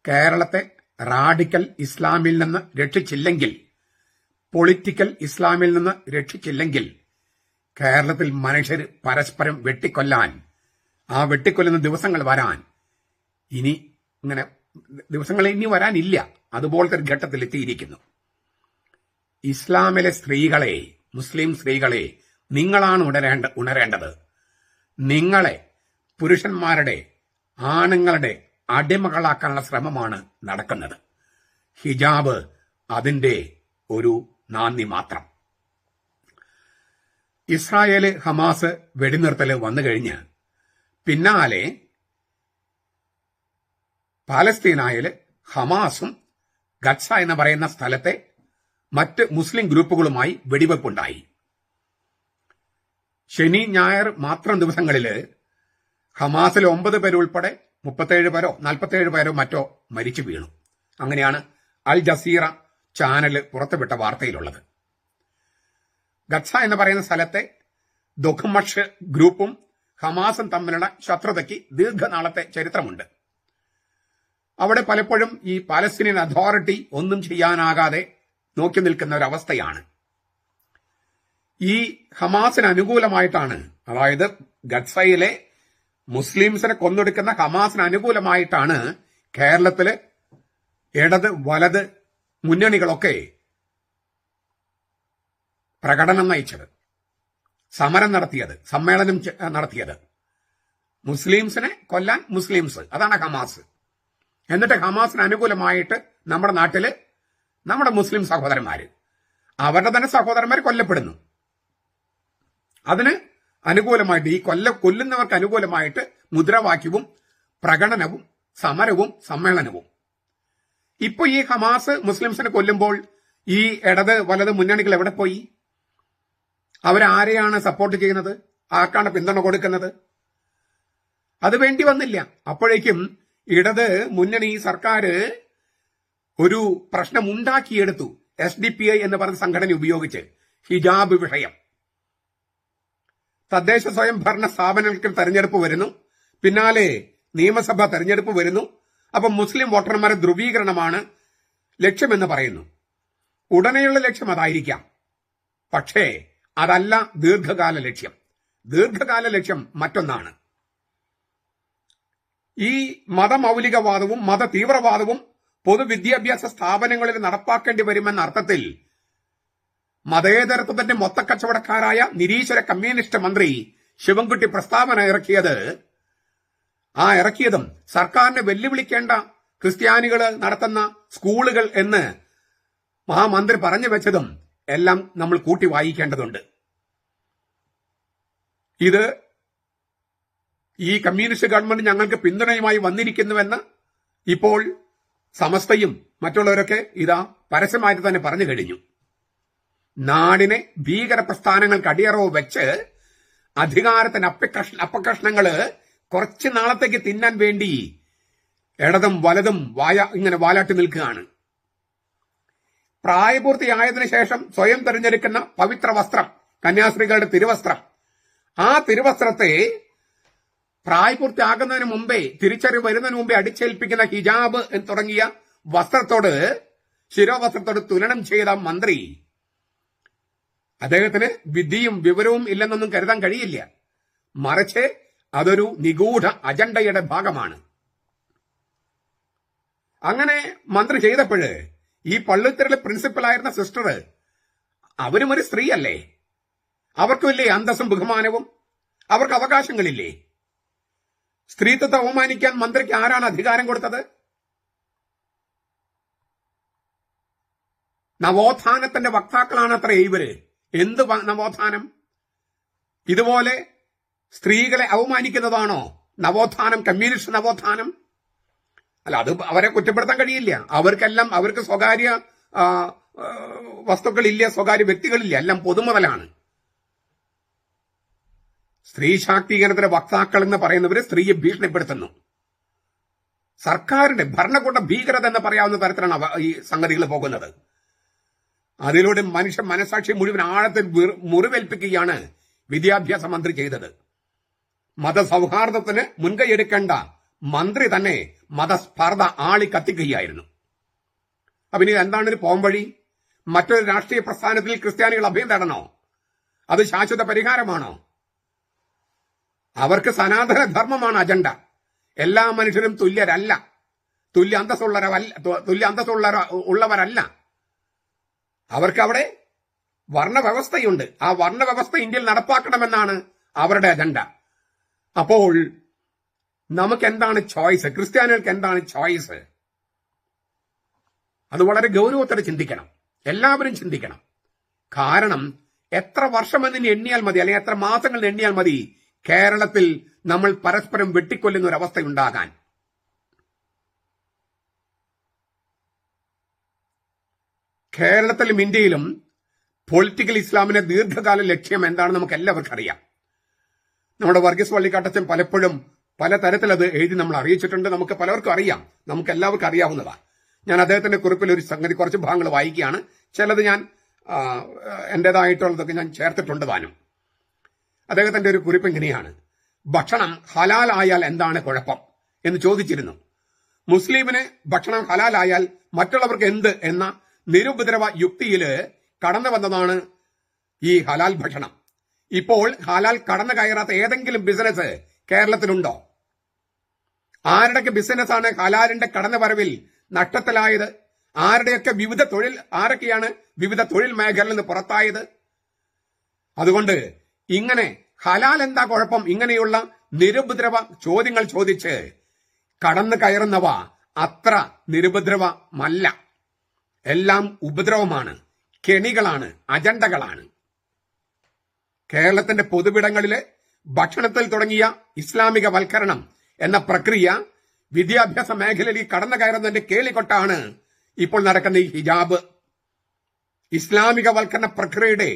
കേരളത്തെ റാഡിക്കൽ ഇസ്ലാമിൽ നിന്ന് രക്ഷിച്ചില്ലെങ്കിൽ, പൊളിറ്റിക്കൽ ഇസ്ലാമിൽ നിന്ന് രക്ഷിച്ചില്ലെങ്കിൽ കേരളത്തിൽ മനുഷ്യർ പരസ്പരം വെട്ടിക്കൊല്ലാൻ, ആ വെട്ടിക്കൊല്ലുന്ന ദിവസങ്ങൾ വരാൻ ദിവസങ്ങൾ ഇനി വരാനില്ല. അതുപോലത്തെ ഒരു ഘട്ടത്തിൽ എത്തിയിരിക്കുന്നു. ഇസ്ലാമിലെ സ്ത്രീകളെ, മുസ്ലിം സ്ത്രീകളെ നിങ്ങളാണ് ഉണരേണ്ടത്. നിങ്ങളെ പുരുഷന്മാരുടെ, ആണുങ്ങളുടെ അടിമകളാക്കാനുള്ള ശ്രമമാണ് നടക്കുന്നത്. ഹിജാബ് അതിന്റെ ഒരു നാന്ദി മാത്രം. ഇസ്രായേല് ഹമാസ് വെടിനിർത്തൽ വന്നു കഴിഞ്ഞ് പിന്നാലെ പാലസ്തീനായാല് ഹമാസും ഗത്സ എന്ന് പറയുന്ന സ്ഥലത്തെ മറ്റ് മുസ്ലിം ഗ്രൂപ്പുകളുമായി വെടിവെപ്പുണ്ടായി. ശനി ഞായർ മാത്രം ദിവസങ്ങളില് ഹമാസിൽ 9 പേരുൾപ്പെടെ 37 പേരോ 47 പേരോ മറ്റോ മരിച്ചു വീണു. അങ്ങനെയാണ് അൽ ജസീറ ചാനല് പുറത്തുവിട്ട വാർത്തയിലുള്ളത്. ഗത്സ എന്ന് പറയുന്ന സ്ഥലത്തെ ദൊഖ്മഷ് ഗ്രൂപ്പും ഹമാസും തമ്മിലുള്ള ശത്രുതയ്ക്ക് ദീർഘനാളത്തെ ചരിത്രമുണ്ട്. അവിടെ പലപ്പോഴും ഈ പാലസ്തീനിയൻ അതോറിറ്റി ഒന്നും ചെയ്യാനാകാതെ നോക്കി നിൽക്കുന്ന ഒരവസ്ഥയാണ്. ഈ ഹമാസിന് അനുകൂലമായിട്ടാണ്, അതായത് ഗത്സയിലെ മുസ്ലിംസിനെ കൊന്നൊടുക്കുന്ന ഹമാസിന് അനുകൂലമായിട്ടാണ് കേരളത്തില് ഇടത് വലത് മുന്നണികളൊക്കെ പ്രകടനം നയിച്ചത്, സമരം നടത്തിയത്, സമ്മേളനം നടത്തിയത്. മുസ്ലിംസിനെ കൊല്ലാൻ മുസ്ലിംസ്, അതാണ് ഹമാസ്. എന്നിട്ട് ഹമാസിന് അനുകൂലമായിട്ട് നമ്മുടെ നാട്ടില് നമ്മുടെ മുസ്ലിം സഹോദരന്മാര്, അവരുടെ തന്നെ സഹോദരന്മാർ കൊല്ലപ്പെടുന്നു. അതിന് അനുകൂലമായിട്ട്, ഈ കൊല്ലുന്നവർക്ക് അനുകൂലമായിട്ട് മുദ്രാവാക്യവും പ്രകടനവും സമരവും സമ്മേളനവും. ഇപ്പൊ ഈ ഹമാസ് മുസ്ലിംസിനെ കൊല്ലുമ്പോൾ ഈ ഇടത് വലത് മുന്നണികൾ എവിടെ പോയി? അവരാരെയാണ് സപ്പോർട്ട് ചെയ്യുന്നത്? ആർക്കാണ് പിന്തുണ കൊടുക്കുന്നത്? അത് വേണ്ടി വന്നില്ല. അപ്പോഴേക്കും ഇടത് മുന്നണി സർക്കാർ ഒരു പ്രശ്നം ഉണ്ടാക്കിയെടുത്തു. SDPI എന്ന് പറഞ്ഞ സംഘടന ഉപയോഗിച്ച് ഹിജാബ് വിഷയം. തദ്ദേശ സ്വയംഭരണ സ്ഥാപനങ്ങൾക്ക് തെരഞ്ഞെടുപ്പ് വരുന്നു, പിന്നാലെ നിയമസഭാ തെരഞ്ഞെടുപ്പ് വരുന്നു. അപ്പൊ മുസ്ലിം വോട്ടർമാരുടെ ധ്രുവീകരണമാണ് ലക്ഷ്യമെന്ന് പറയുന്നു. ഉടനെയുള്ള ലക്ഷ്യം അതായിരിക്കാം, പക്ഷേ അതല്ല ദീർഘകാല ലക്ഷ്യം. ദീർഘകാല ലക്ഷ്യം മറ്റൊന്നാണ്. ഈ മതമൗലികവാദവും മത തീവ്രവാദവും പൊതുവിദ്യാഭ്യാസ സ്ഥാപനങ്ങളിൽ നടപ്പാക്കേണ്ടി വരുമെന്ന അർത്ഥത്തിൽ മതേതരത്വത്തിന്റെ മൊത്തക്കച്ചവടക്കാരായ നിരീശ്വര കമ്മ്യൂണിസ്റ്റ് മന്ത്രി ശിവൻകുട്ടി പ്രസ്താവന ഇറക്കിയതും സർക്കാരിനെ വെല്ലുവിളിക്കേണ്ട ക്രിസ്ത്യാനികൾ നടത്തുന്ന സ്കൂളുകൾ എന്ന് മഹാമന്ത്രി പറഞ്ഞു വെച്ചതും എല്ലാം നമ്മൾ കൂട്ടി വായിക്കേണ്ടതുണ്ട്. ഇത് ഈ കമ്മ്യൂണിസ്റ്റ് ഗവൺമെന്റ് ഞങ്ങൾക്ക് പിന്തുണയുമായി വന്നിരിക്കുന്നുവെന്ന് ഇപ്പോൾ സമസ്തയും മറ്റുള്ളവരൊക്കെ ഇതാ പരസ്യമായിട്ട് തന്നെ പറഞ്ഞു കഴിഞ്ഞു. നാടിനെ ഭീകര പ്രസ്ഥാനങ്ങൾക്ക് അടിയറവ് വെച്ച് അധികാരത്തിന് അപ്പകഷ്ണങ്ങള് കുറച്ചു നാളത്തേക്ക് തിന്നാൻ വേണ്ടി ഇടതും വലതും ഇങ്ങനെ വാലാട്ടി നിൽക്കുകയാണ്. പ്രായപൂർത്തിയായതിനു ശേഷം സ്വയം തെരഞ്ഞെടുക്കുന്ന പവിത്ര വസ്ത്രം, കന്യാസ്ത്രീകളുടെ തിരുവസ്ത്രം, ആ തിരുവസ്ത്രത്തെ പ്രായപൂർത്തിയാകുന്നതിന് മുമ്പേ, തിരിച്ചറിവ് വരുന്നതിന് മുമ്പേ അടിച്ചേൽപ്പിക്കുന്ന ഹിജാബ് തുടങ്ങിയ വസ്ത്രത്തോട്, ശിരോവസ്ത്രത്തോട് തുലനം ചെയ്ത മന്ത്രി, അദ്ദേഹത്തിന് വിദ്യയും വിവരവും ഇല്ലെന്നൊന്നും കരുതാൻ കഴിയില്ല. മറിച്ച് അതൊരു നിഗൂഢ അജണ്ടയുടെ ഭാഗമാണ്. അങ്ങനെ മന്ത്രി ചെയ്തപ്പോഴ് ഈ പള്ളിത്തറിലെ പ്രിൻസിപ്പലായിരുന്ന സിസ്റ്റർ, അവരും ഒരു സ്ത്രീയല്ലേ? അവർക്കുമില്ലേ അന്തസ്സും ബഹുമാനവും? അവർക്ക് അവകാശങ്ങളില്ലേ? സ്ത്രീത്വത്തെ അവമാനിക്കാൻ മന്ത്രിക്ക് ആരാണ് അധികാരം കൊടുത്തത്? നവോത്ഥാനത്തിന്റെ വക്താക്കളാണ് അത്ര ഇവര്. എന്ത് നവോത്ഥാനം? ഇതുപോലെ സ്ത്രീകളെ അവമാനിക്കുന്നതാണോ നവോത്ഥാനം, കമ്മ്യൂണിസ്റ്റ് നവോത്ഥാനം? അല്ല, അത് അവരെ കുറ്റപ്പെടുത്താൻ കഴിയില്ല. അവർക്ക് സ്വകാര്യ വസ്തുക്കളില്ല, സ്വകാര്യ വ്യക്തികളില്ല, എല്ലാം പൊതുമുതലാണ്. സ്ത്രീ ശാക്തീകരണത്തിന്റെ വക്താക്കൾ എന്ന് പറയുന്നവര് സ്ത്രീയെ ഭീഷണിപ്പെടുത്തുന്നു. സർക്കാരിന്റെ ഭരണകൂട ഭീകരത എന്ന് പറയാവുന്ന തരത്തിലാണ് ഈ സംഗതികൾ പോകുന്നത്. അതിലൂടെ മനുഷ്യ മനസാക്ഷി മുഴുവൻ ആഴത്തിൽ മുറിവേൽപ്പിക്കുകയാണ് വിദ്യാഭ്യാസ മന്ത്രി ചെയ്തത്. മതസൗഹാർദ്ദത്തിന് മുൻകൈയെടുക്കേണ്ട മന്ത്രി തന്നെ മതസ്പർദ്ധ ആളി കത്തിക്കുകയായിരുന്നു. അപ്പൊ ഇനി എന്താണ് ഒരു പോംവഴി? മറ്റൊരു രാഷ്ട്രീയ പ്രസ്ഥാനത്തിൽ ക്രിസ്ത്യാനികൾ അഭയം തേടണോ? അത് ശാശ്വത പരിഹാരമാണോ? അവർക്ക് സനാതന ധർമ്മമാണ് അജണ്ട. എല്ലാ മനുഷ്യരും തുല്യരല്ല, തുല്യ അന്തസ്സുള്ളവരല്ല. അവർക്ക് അവിടെ വർണ്ണവ്യവസ്ഥയുണ്ട്. ആ വർണ്ണവ്യവസ്ഥ ഇന്ത്യയിൽ നടപ്പാക്കണമെന്നാണ് അവരുടെ അജണ്ട. അപ്പോൾ നമുക്ക് എന്താണ് ചോയ്സ്? ക്രിസ്ത്യാനികൾക്ക് എന്താണ് ചോയ്സ്? അത് വളരെ ഗൗരവത്തോടെ ചിന്തിക്കണം, എല്ലാവരും ചിന്തിക്കണം. കാരണം എത്ര വർഷമെന്ന് എണ്ണിയാൽ മതി, അല്ലെങ്കിൽ എത്ര മാസങ്ങൾ എണ്ണിയാൽ മതി കേരളത്തിൽ നമ്മൾ പരസ്പരം വെട്ടിക്കൊല്ലുന്ന ഒരു അവസ്ഥയുണ്ടാകാൻ. കേരളത്തിലും ഇന്ത്യയിലും പൊളിറ്റിക്കൽ ഇസ്ലാമിന്റെ ദീർഘകാല ലക്ഷ്യം എന്താണെന്ന് നമുക്ക് എല്ലാവർക്കും അറിയാം. നമ്മുടെ വർഗീസ് വള്ളിക്കാട്ടച്ചൻ പലപ്പോഴും പലതരത്തിൽ അത് എഴുതി നമ്മൾ അറിയിച്ചിട്ടുണ്ട്. നമുക്ക് പലർക്കും അറിയാം, നമുക്ക് എല്ലാവർക്കും അറിയാവുന്നതാണ്. ഞാൻ അദ്ദേഹത്തിന്റെ കുറിപ്പിൽ ഒരു സംഗതി കുറച്ച് ഭാഗങ്ങൾ വായിക്കുകയാണ്. ചിലത് ഞാൻ എന്റേതായിട്ടുള്ളതൊക്കെ ഞാൻ ചേർത്തിട്ടുണ്ട് താനും. അദ്ദേഹത്തിന്റെ ഒരു കുറിപ്പ് ഇങ്ങനെയാണ്: ഭക്ഷണം ഹലാലായാൽ എന്താണ് കുഴപ്പം എന്ന് ചോദിച്ചിരുന്നു. മുസ്ലിമിന് ഭക്ഷണം ഹലാലായാൽ മറ്റുള്ളവർക്ക് എന്ത് എന്ന നിരുപദ്രവ യുക്തിയില് കടന്നു വന്നതാണ് ഈ ഹലാൽ ഭക്ഷണം. ഇപ്പോൾ ഹലാൽ കടന്നു കയറാത്ത ഏതെങ്കിലും ബിസിനസ് കേരളത്തിലുണ്ടോ? ആരുടെയൊക്കെ ബിസിനസ്സാണ് ഹലാലിന്റെ കടന്നുവരവിൽ നഷ്ടത്തിലായത്? ആരൊക്കെയാണ് വിവിധ തൊഴിൽ മേഖലയിൽ നിന്ന് പുറത്തായത്? അതുകൊണ്ട് ഇങ്ങനെ ഹലാൽ എന്താ കുഴപ്പം, ഇങ്ങനെയുള്ള നിരുപദ്രവ ചോദ്യങ്ങൾ ചോദിച്ച് കടന്നു കയറുന്നവ അത്ര നിരുപദ്രവമല്ല. എല്ലാം ഉപദ്രവമാണ്, കെണികളാണ്, അജണ്ടകളാണ്. കേരളത്തിന്റെ പൊതുവിടങ്ങളിലെ ഭക്ഷണത്തിൽ തുടങ്ങിയ ഇസ്ലാമിക വൽക്കരണം എന്ന പ്രക്രിയ വിദ്യാഭ്യാസ മേഖലയിൽ കടന്നു കയറുന്നതിന്റെ കേളികൊട്ടാണ് ഇപ്പോൾ നടക്കുന്ന ഈ ഹിജാബ്. ഇസ്ലാമിക വൽക്കരണ പ്രക്രിയയുടെ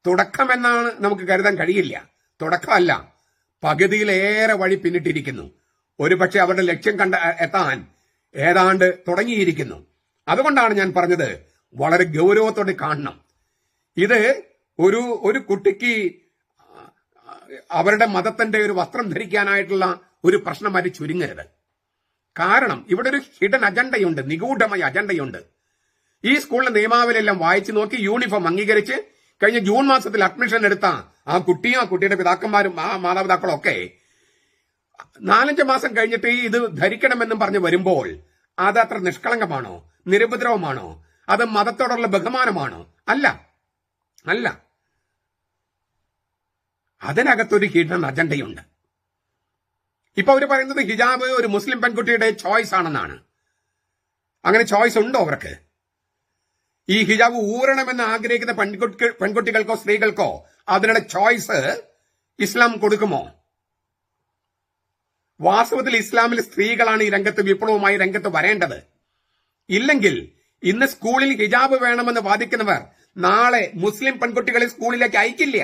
തുടക്കമെന്നാണ് നമുക്ക് കരുതാൻ കഴിയില്ല. തുടക്കമല്ല, പകുതിയിലേറെ വഴി പിന്നിട്ടിരിക്കുന്നു. ഒരുപക്ഷെ അവരുടെ ലക്ഷ്യം എത്താൻ ഏതാണ്ട് തുടങ്ങിയിരിക്കുന്നു. അതുകൊണ്ടാണ് ഞാൻ പറഞ്ഞത് വളരെ ഗൗരവത്തോടെ കാണണം. ഇത് ഒരു കുട്ടിക്ക് അവരുടെ മതത്തിന്റെ ഒരു വസ്ത്രം ധരിക്കാനായിട്ടുള്ള ഒരു പ്രശ്നമായിട്ട് ചുരുങ്ങരുത്. കാരണം ഇവിടെ ഒരു ഹിഡൻ അജണ്ടയുണ്ട്, നിഗൂഢമായ അജണ്ടയുണ്ട്. ഈ സ്കൂളിലെ നിയമാവലിയെല്ലാം വായിച്ചു നോക്കി യൂണിഫോം അംഗീകരിച്ച് കഴിഞ്ഞ ജൂൺ മാസത്തിൽ അഡ്മിഷൻ എടുത്ത ആ കുട്ടിയും ആ കുട്ടിയുടെ പിതാക്കന്മാരും ആ മാതാപിതാക്കളും ഒക്കെ 4-5 മാസം കഴിഞ്ഞിട്ട് ഇത് ധരിക്കണമെന്നും പറഞ്ഞ് വരുമ്പോൾ അത് അത്ര നിഷ്കളങ്കമാണോ, നിരുപദ്രവമാണോ? അത് മതത്തോടുള്ള ബഹുമാനമാണോ? അല്ല അല്ല. അതിനകത്തൊരു ഹിഡൻ അജണ്ടയുണ്ട്. ഇപ്പൊ അവര് പറയുന്നത് ഹിജാബ് ഒരു മുസ്ലിം പെൺകുട്ടിയുടെ ചോയ്സ് ആണെന്നാണ്. അങ്ങനെ ചോയ്സ് ഉണ്ടോ അവർക്ക്? ഈ ഹിജാബ് ഊരണമെന്ന് ആഗ്രഹിക്കുന്ന പെൺകുട്ടികൾക്കോ സ്ത്രീകൾക്കോ അതിനുള്ള ചോയ്സ് ഇസ്ലാം കൊടുക്കുമോ? വാസ്തവത്തിൽ ഇസ്ലാമിൽ സ്ത്രീകളാണ് ഈ രംഗത്ത് വിപ്ലവമായി രംഗത്ത് വരേണ്ടത്. ഇല്ലെങ്കിൽ ഇന്ന് സ്കൂളിൽ ഹിജാബ് വേണമെന്ന് വാദിക്കുന്നവർ നാളെ മുസ്ലിം പെൺകുട്ടികളെ സ്കൂളിലേക്ക് അയക്കില്ല.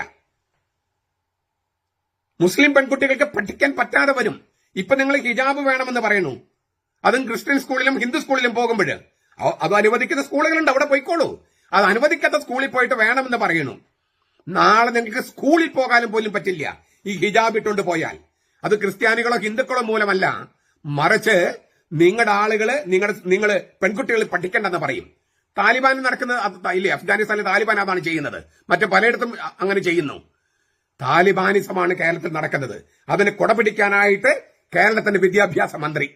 മുസ്ലിം പെൺകുട്ടികൾക്ക് പഠിക്കാൻ പറ്റാതെ വരും. ഇപ്പൊ നിങ്ങൾ ഹിജാബ് വേണമെന്ന് പറയുന്നു, അതും ക്രിസ്ത്യൻ സ്കൂളിലും ഹിന്ദു സ്കൂളിലും പോകുമ്പോൾ. അത് അനുവദിക്കുന്ന സ്കൂളുകളുണ്ട്, അവിടെ പോയിക്കോളൂ. അത് അനുവദിക്കാത്ത സ്കൂളിൽ പോയിട്ട് വേണമെന്ന് പറയുന്നു. നാളെ നിങ്ങൾക്ക് സ്കൂളിൽ പോകാനും പോലും പറ്റില്ല ഈ ഹിജാബ് ഇട്ടുകൊണ്ട് പോയാൽ. അത് ക്രിസ്ത്യാനികളോ ഹിന്ദുക്കളോ മൂലമല്ല, മറിച്ച് നിങ്ങളുടെ ആളുകള് നിങ്ങൾ പെൺകുട്ടികൾ പഠിക്കേണ്ടെന്ന് പറയും. താലിബാൻ നടക്കുന്നത് ഇല്ലേ? അഫ്ഗാനിസ്ഥാനിലെ താലിബാൻ അതാണ് ചെയ്യുന്നത്. മറ്റു പലയിടത്തും അങ്ങനെ ചെയ്യുന്നു. താലിബാനിസമാണ് കേരളത്തിൽ നടക്കുന്നത്. അതിന് കൊടപിടിക്കാനായിട്ട് കേരളത്തിന്റെ വിദ്യാഭ്യാസ മന്ത്രി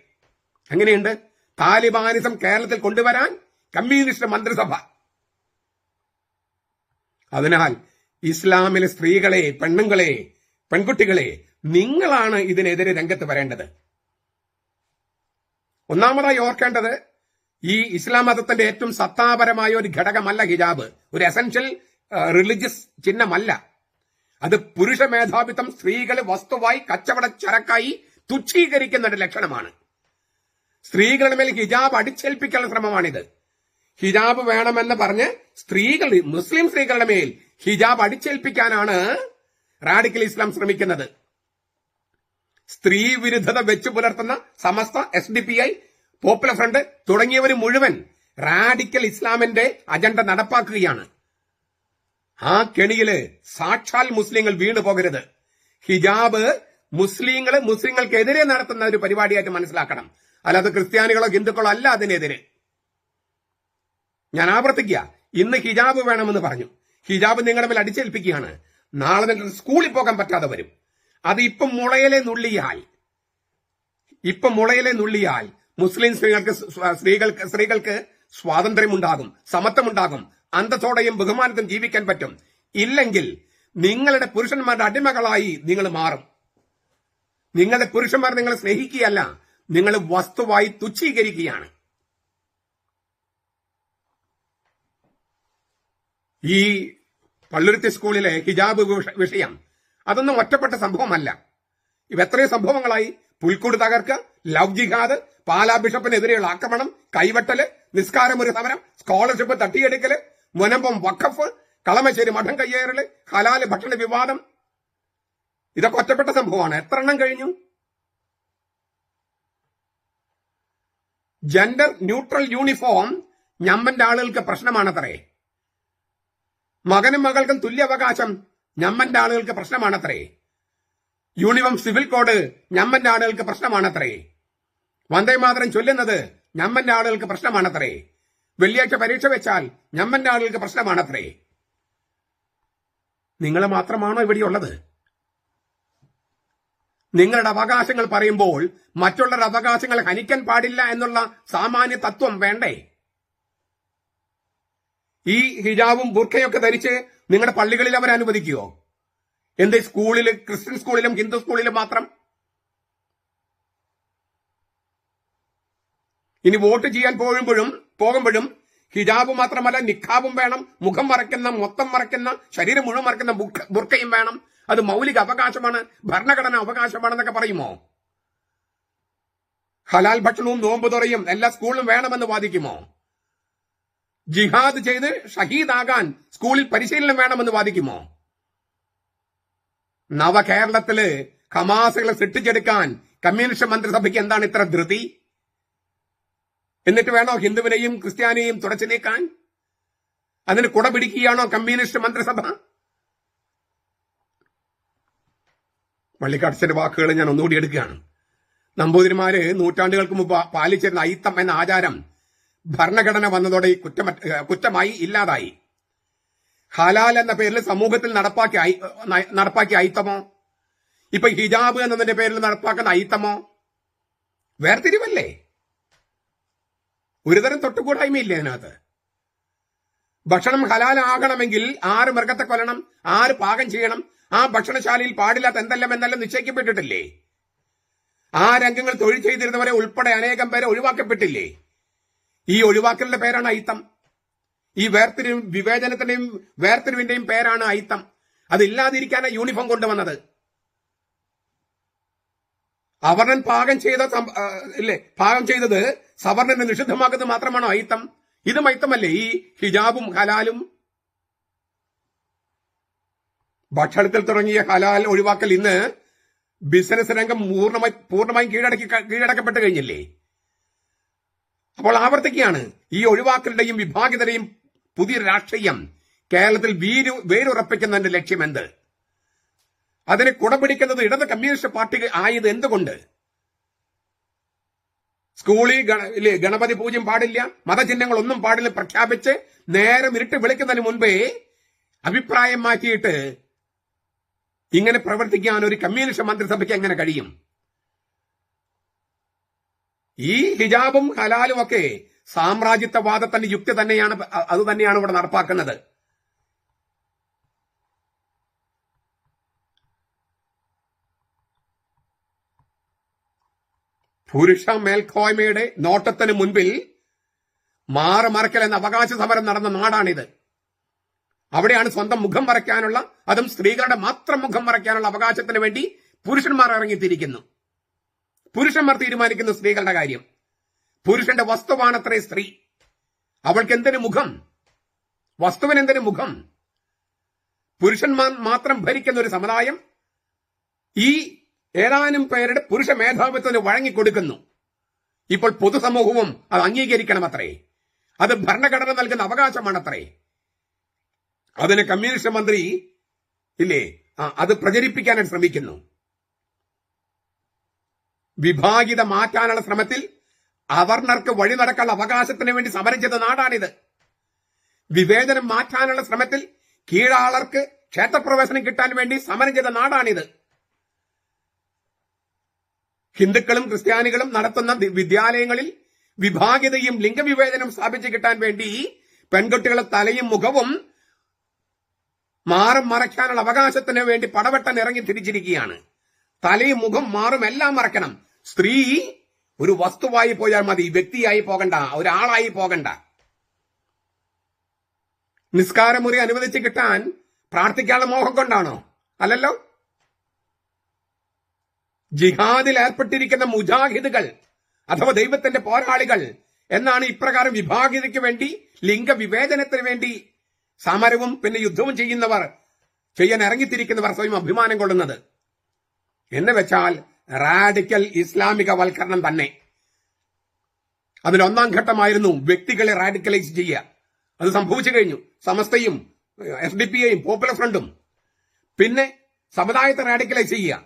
എങ്ങനെയുണ്ട്? താലിബാനിസം കേരളത്തിൽ കൊണ്ടുവരാൻ കമ്മ്യൂണിസ്റ്റ് മന്ത്രിസഭ. അതിനാൽ ഇസ്ലാമിലെ സ്ത്രീകളെ, പെണ്ണുങ്ങളെ, പെൺകുട്ടികളെ, നിങ്ങളാണ് ഇതിനെതിരെ രംഗത്ത് വരേണ്ടത്. ഒന്നാമതായി ഓർക്കേണ്ടത്, ഈ ഇസ്ലാം മതത്തിന്റെ ഏറ്റവും സത്താപരമായ ഒരു ഘടകമല്ല ഹിജാബ്. ഒരു എസൻഷ്യൽ റിലിജിയസ് ചിഹ്നമല്ല. അത് പുരുഷ മേധാവിത്വം സ്ത്രീകളെ വസ്തുവായി കച്ചവട ചരക്കായി തുച്ഛീകരിക്കുന്ന ഒരു ലക്ഷണമാണ്. സ്ത്രീകളുടെ മേൽ ഹിജാബ് അടിച്ചേൽപ്പിക്കാനുള്ള ശ്രമമാണിത്. ഹിജാബ് വേണമെന്ന് പറഞ്ഞ് മുസ്ലിം സ്ത്രീകളുടെ മേൽ ഹിജാബ് അടിച്ചേൽപ്പിക്കാനാണ് റാഡിക്കൽ ഇസ്ലാം ശ്രമിക്കുന്നത്. സ്ത്രീ വിരുദ്ധത വെച്ചു പുലർത്തുന്ന സമസ്ത, SDPI, പോപ്പുലർ ഫ്രണ്ട് തുടങ്ങിയവർ മുഴുവൻ റാഡിക്കൽ ഇസ്ലാമിന്റെ അജണ്ട നടപ്പാക്കുകയാണ്. ആ കെണിയില് സാക്ഷാൽ മുസ്ലിങ്ങൾ വീണു പോകരുത്. ഹിജാബ് മുസ്ലിങ്ങൾക്കെതിരെ നടത്തുന്ന ഒരു പരിപാടിയായിട്ട് മനസ്സിലാക്കണം. അല്ലാതെ ക്രിസ്ത്യാനികളോ ഹിന്ദുക്കളോ അല്ല അതിനെതിരെ. ഞാൻ ആവർത്തിക്കുക, ഇന്ന് ഹിജാബ് വേണമെന്ന് പറഞ്ഞു. ഹിജാബ് നിങ്ങളുടെ മേൽ അടിച്ചേൽപ്പിക്കുകയാണ്. നാളെ നിങ്ങൾക്ക് സ്കൂളിൽ പോകാൻ പറ്റാതെ വരും. അത് ഇപ്പം മുളയിലെ നുള്ളിയാൽ മുസ്ലിം സ്ത്രീകൾക്ക് സ്വാതന്ത്ര്യമുണ്ടാകും, സമത്വമുണ്ടാകും, അന്തസ്സോടെയും ബഹുമാനത്തും ജീവിക്കാൻ പറ്റും. ഇല്ലെങ്കിൽ നിങ്ങളുടെ പുരുഷന്മാരുടെ അടിമകളായി നിങ്ങൾ മാറും. നിങ്ങളുടെ പുരുഷന്മാർ നിങ്ങളെ സ്നേഹിക്കുകയല്ല, നിങ്ങൾ വസ്തുവായി തുച്ഛീകരിക്കുകയാണ്. ഈ പള്ളുരുത്തി സ്കൂളിലെ ഹിജാബ് വിഷയം അതൊന്നും ഒറ്റപ്പെട്ട സംഭവമല്ല. ഇവ എത്രയോ സംഭവങ്ങളായി. പുൽക്കൂട് തകർക്കുക, ലവ് ജിഹാദ്, പാലാ ബിഷപ്പിനെതിരെയുള്ള ആക്രമണം, കൈവെട്ടല്, നിസ്കാരമൊരു സമരം, സ്കോളർഷിപ്പ് തട്ടിയെടുക്കല്, മുനമ്പം വഖഫ്, കളമശ്ശേരി മഠം കയ്യേറല്, ഹലാല് ഭക്ഷണ വിവാദം, ഇതൊക്കെ ഒറ്റപ്പെട്ട സംഭവമാണ്. എത്ര എണ്ണം കഴിഞ്ഞു? ജെൻഡർ ന്യൂട്രൽ യൂണിഫോം ഞമ്മന്റെ ആളുകൾക്ക് പ്രശ്നമാണത്രേ. മകനും മകൾക്കും തുല്യാവകാശം ഞമ്മന്റെ ആളുകൾക്ക് പ്രശ്നമാണത്രേ. യൂണിഫോം സിവിൽ കോഡ് ഞമ്മന്റെ ആളുകൾക്ക് പ്രശ്നമാണത്രേ. വന്ദേമാതരം ചൊല്ലുന്നത് ഞമ്മന്റെ ആളുകൾക്ക് പ്രശ്നമാണത്രേ. വെള്ളിയാഴ്ച പരീക്ഷ വെച്ചാൽ ഞമ്മന്റെ ആളുകൾക്ക് പ്രശ്നമാണത്രേ. നിങ്ങൾ മാത്രമാണോ ഇവിടെയുള്ളത്? നിങ്ങളുടെ അവകാശങ്ങൾ പറയുമ്പോൾ മറ്റുള്ളവരുടെ അവകാശങ്ങൾ ഹനിക്കാൻ പാടില്ല എന്നുള്ള സാമാന്യ തത്വം വേണ്ടേ? ഈ ഹിജാബും ബുർഖയൊക്കെ ധരിച്ച് നിങ്ങളുടെ പള്ളികളിൽ അവർ അനുവദിക്കുമോ? എന്ത് സ്കൂളിൽ, ക്രിസ്ത്യൻ സ്കൂളിലും ഹിന്ദു സ്കൂളിലും മാത്രം? ഇനി വോട്ട് ചെയ്യാൻ പോകുമ്പോഴും ഹിജാബ് മാത്രമല്ല, നിഖാബും വേണം, മുഖം മറയ്ക്കുന്ന, മൊത്തം മറയ്ക്കുന്ന, ശരീരം മുഴുവൻ മറയ്ക്കുന്ന ബുർക്കയും വേണം. അത് മൗലിക അവകാശമാണ്, ഭരണഘടനാ അവകാശമാണെന്നൊക്കെ പറയുമോ? ഹലാൽ ഭക്ഷണവും നോമ്പ് തുറയും എല്ലാ സ്കൂളിലും വേണമെന്ന് വാദിക്കുമോ? ജിഹാദ് ചെയ്ത് ഷഹീദാകാൻ സ്കൂളിൽ പരിശീലനം വേണമെന്ന് വാദിക്കുമോ? നവകേരളത്തില് ഹമാസുകളെ സൃഷ്ടിച്ചെടുക്കാൻ കമ്മ്യൂണിസ്റ്റ് മന്ത്രിസഭയ്ക്ക് എന്താണ് ഇത്ര ധൃതി? എന്നിട്ട് വേണോ ഹിന്ദുവിനെയും ക്രിസ്ത്യാനിയെയും തുടച്ചു നീക്കാൻ? അതിന് കുട പിടിക്കുകയാണോ കമ്മ്യൂണിസ്റ്റ് മന്ത്രിസഭ? വള്ളിക്കാടച്ചന്റെ വാക്കുകൾ ഞാൻ ഒന്നുകൂടി എടുക്കുകയാണ്. നമ്പൂതിരിമാര് നൂറ്റാണ്ടുകൾക്ക് മുമ്പ് പാലിച്ചിരുന്ന അയിത്തം എന്ന ആചാരം ഭരണഘടന വന്നതോടെ കുറ്റമായി ഇല്ലാതായി. ഹലാൽ എന്ന പേരിൽ സമൂഹത്തിൽ നടപ്പാക്കിയ അയിത്തമോ? ഇപ്പൊ ഹിജാബ് എന്നതിന്റെ പേരിൽ നടപ്പാക്കുന്ന അയിത്തമോ? വേർതിരിവല്ലേ? ഒരുതരം തൊട്ടുകൂടായ്മയില്ലേ അതിനകത്ത്? ഭക്ഷണം ഹലാലാകണമെങ്കിൽ ആര് മൃഗത്തെ കൊല്ലണം, ആര് പാകം ചെയ്യണം, ആ ഭക്ഷണശാലയിൽ പാടില്ലാത്ത എന്തെല്ലാം നിശ്ചയിക്കപ്പെട്ടിട്ടില്ലേ? ആ രംഗങ്ങൾ തൊഴിൽ ചെയ്തിരുന്നവരെ ഉൾപ്പെടെ അനേകം പേരെ ഒഴിവാക്കപ്പെട്ടില്ലേ? ഈ ഒഴിവാക്കലിന്റെ പേരാണ് അയിത്തം. ഈ വേർതിരിവിന്റെയും പേരാണ് അയിത്തം. അതില്ലാതിരിക്കാനാണ് യൂണിഫോം കൊണ്ടുവന്നത്. അവർണൻ പാകം ചെയ്തത് സവർണനെ നിഷിദ്ധമാക്കുന്നത് മാത്രമാണോ അയിത്തം? ഇതും അയിത്തമല്ലേ? ഈ ഹിജാബും ഹലാലും. ഭക്ഷണത്തിൽ തുടങ്ങിയ ഹലാൽ ഒഴിവാക്കൽ ഇന്ന് ബിസിനസ് രംഗം പൂർണ്ണമായും കീഴടക്കപ്പെട്ട് കഴിഞ്ഞില്ലേ? അപ്പോൾ ആവർത്തിക്കുകയാണ്, ഈ ഒഴിവാക്കലുടെയും വിഭാഗിതരെയും പുതിയ രാഷ്ട്രീയം കേരളത്തിൽ വേരുറപ്പിക്കുന്നതിന്റെ ലക്ഷ്യം എന്ത്? അതിനെ കുടപിടിക്കുന്നത് ഇടത് കമ്മ്യൂണിസ്റ്റ് പാർട്ടി ആയത് എന്തുകൊണ്ട്? സ്കൂളിൽ ഗണപതി പൂജ്യം പാടില്ല, മതചിഹ്നങ്ങളൊന്നും പാടില്ല പ്രഖ്യാപിച്ച് നേരം ഇരുട്ട് വിളിക്കുന്നതിന് മുൻപേ അഭിപ്രായം മാറ്റിയിട്ട് ഇങ്ങനെ പ്രവർത്തിക്കാൻ ഒരു കമ്മ്യൂണിസ്റ്റ് മന്ത്രിസഭയ്ക്ക് എങ്ങനെ കഴിയും? ഈ ഹിജാബും ഹലാലും ഒക്കെ സാമ്രാജ്യത്വവാദത്തിന്റെ യുക്തി തന്നെയാണ്. അത് തന്നെയാണ് ഇവിടെ നടപ്പാക്കുന്നത്. പുരുഷ മേൽക്കോയ്മയുടെ നോട്ടത്തിന് മുൻപിൽ മാറുമറക്കൽ എന്ന അവകാശ സമരം നടന്ന നാടാണിത്. അവിടെയാണ് സ്വന്തം മുഖം മറയ്ക്കാനുള്ള, അതും സ്ത്രീകളുടെ മാത്രം മുഖം മറയ്ക്കാനുള്ള അവകാശത്തിന് വേണ്ടി പുരുഷന്മാർ ഇറങ്ങിത്തിരിക്കുന്നു. പുരുഷന്മാർ തീരുമാനിക്കുന്ന സ്ത്രീകളുടെ കാര്യം. പുരുഷന്റെ വസ്തുവാണത്രേ സ്ത്രീ. അവൾക്ക് എന്തിനു മുഖം? വസ്തുവിന് എന്തിനു മുഖം? പുരുഷന്മാർ മാത്രം ഭരിക്കുന്ന ഒരു സമുദായം ഈ ഏതാനും പേരുടെ പുരുഷ മേധാവിത്വത്തിന് വഴങ്ങിക്കൊടുക്കുന്നു. ഇപ്പോൾ പൊതുസമൂഹവും അത് അംഗീകരിക്കണമത്രേ. അത് ഭരണഘടന നൽകുന്ന അവകാശമാണത്രേ. അതിന് കമ്മ്യൂണിസ്റ്റ് മന്ത്രി അത് പ്രചരിപ്പിക്കാനായി ശ്രമിക്കുന്നു. വിഭാഗിത മാറ്റാനുള്ള ശ്രമത്തിൽ അവർണർക്ക് വഴി നടക്കാനുള്ള അവകാശത്തിന് വേണ്ടി സമരം ചെയ്ത നാടാണിത്. വിവേചനം മാറ്റാനുള്ള ശ്രമത്തിൽ കീഴാളർക്ക് ക്ഷേത്രപ്രവേശനം കിട്ടാൻ വേണ്ടി സമരം ചെയ്ത നാടാണിത്. ഹിന്ദുക്കളും ക്രിസ്ത്യാനികളും നടത്തുന്ന വിദ്യാലയങ്ങളിൽ വിഭാഗിതയും ലിംഗവിവേചനം സ്ഥാപിച്ചു കിട്ടാൻ വേണ്ടി പെൺകുട്ടികളെ തലയും മുഖവും മാറും മറയ്ക്കാനുള്ള അവകാശത്തിന് വേണ്ടി പടവെട്ടൻ ഇറങ്ങി തിരിച്ചിരിക്കുകയാണ്. തലയും മുഖം മാറും എല്ലാം മറക്കണം. സ്ത്രീ ഒരു വസ്തുവായി പോയാൽ മതി, വ്യക്തിയായി പോകണ്ട, ഒരാളായി പോകണ്ട. നിസ്കാരമുറി അനുവദിച്ച് കിട്ടാൻ പ്രാർത്ഥിക്കാനുള്ള മോഹം കൊണ്ടാണോ? അല്ലല്ലോ. ജിഹാദിൽ ഏർപ്പെട്ടിരിക്കുന്ന മുജാഹിദുകൾ അഥവാ ദൈവത്തിന്റെ പോരാളികൾ എന്നാണ് ഇപ്രകാരം വിഭാഗിതയ്ക്ക് വേണ്ടി, ലിംഗവിവേചനത്തിന് വേണ്ടി സമരവും പിന്നെ യുദ്ധവും ചെയ്യാൻ ഇറങ്ങിത്തിരിക്കുന്നവർ സ്വയം അഭിമാനം കൊള്ളുന്നത്. എന്ന് വെച്ചാൽ റാഡിക്കൽ ഇസ്ലാമിക വൽക്കരണം തന്നെ. അതിലൊന്നാം ഘട്ടമായിരുന്നു വ്യക്തികളെ റാഡിക്കലൈസ് ചെയ്യുക. അത് സംഭവിച്ചു കഴിഞ്ഞു. സമസ്തയും SDPയും പോപ്പുലർ ഫ്രണ്ടും. പിന്നെ സമുദായത്തെ റാഡിക്കലൈസ് ചെയ്യുക.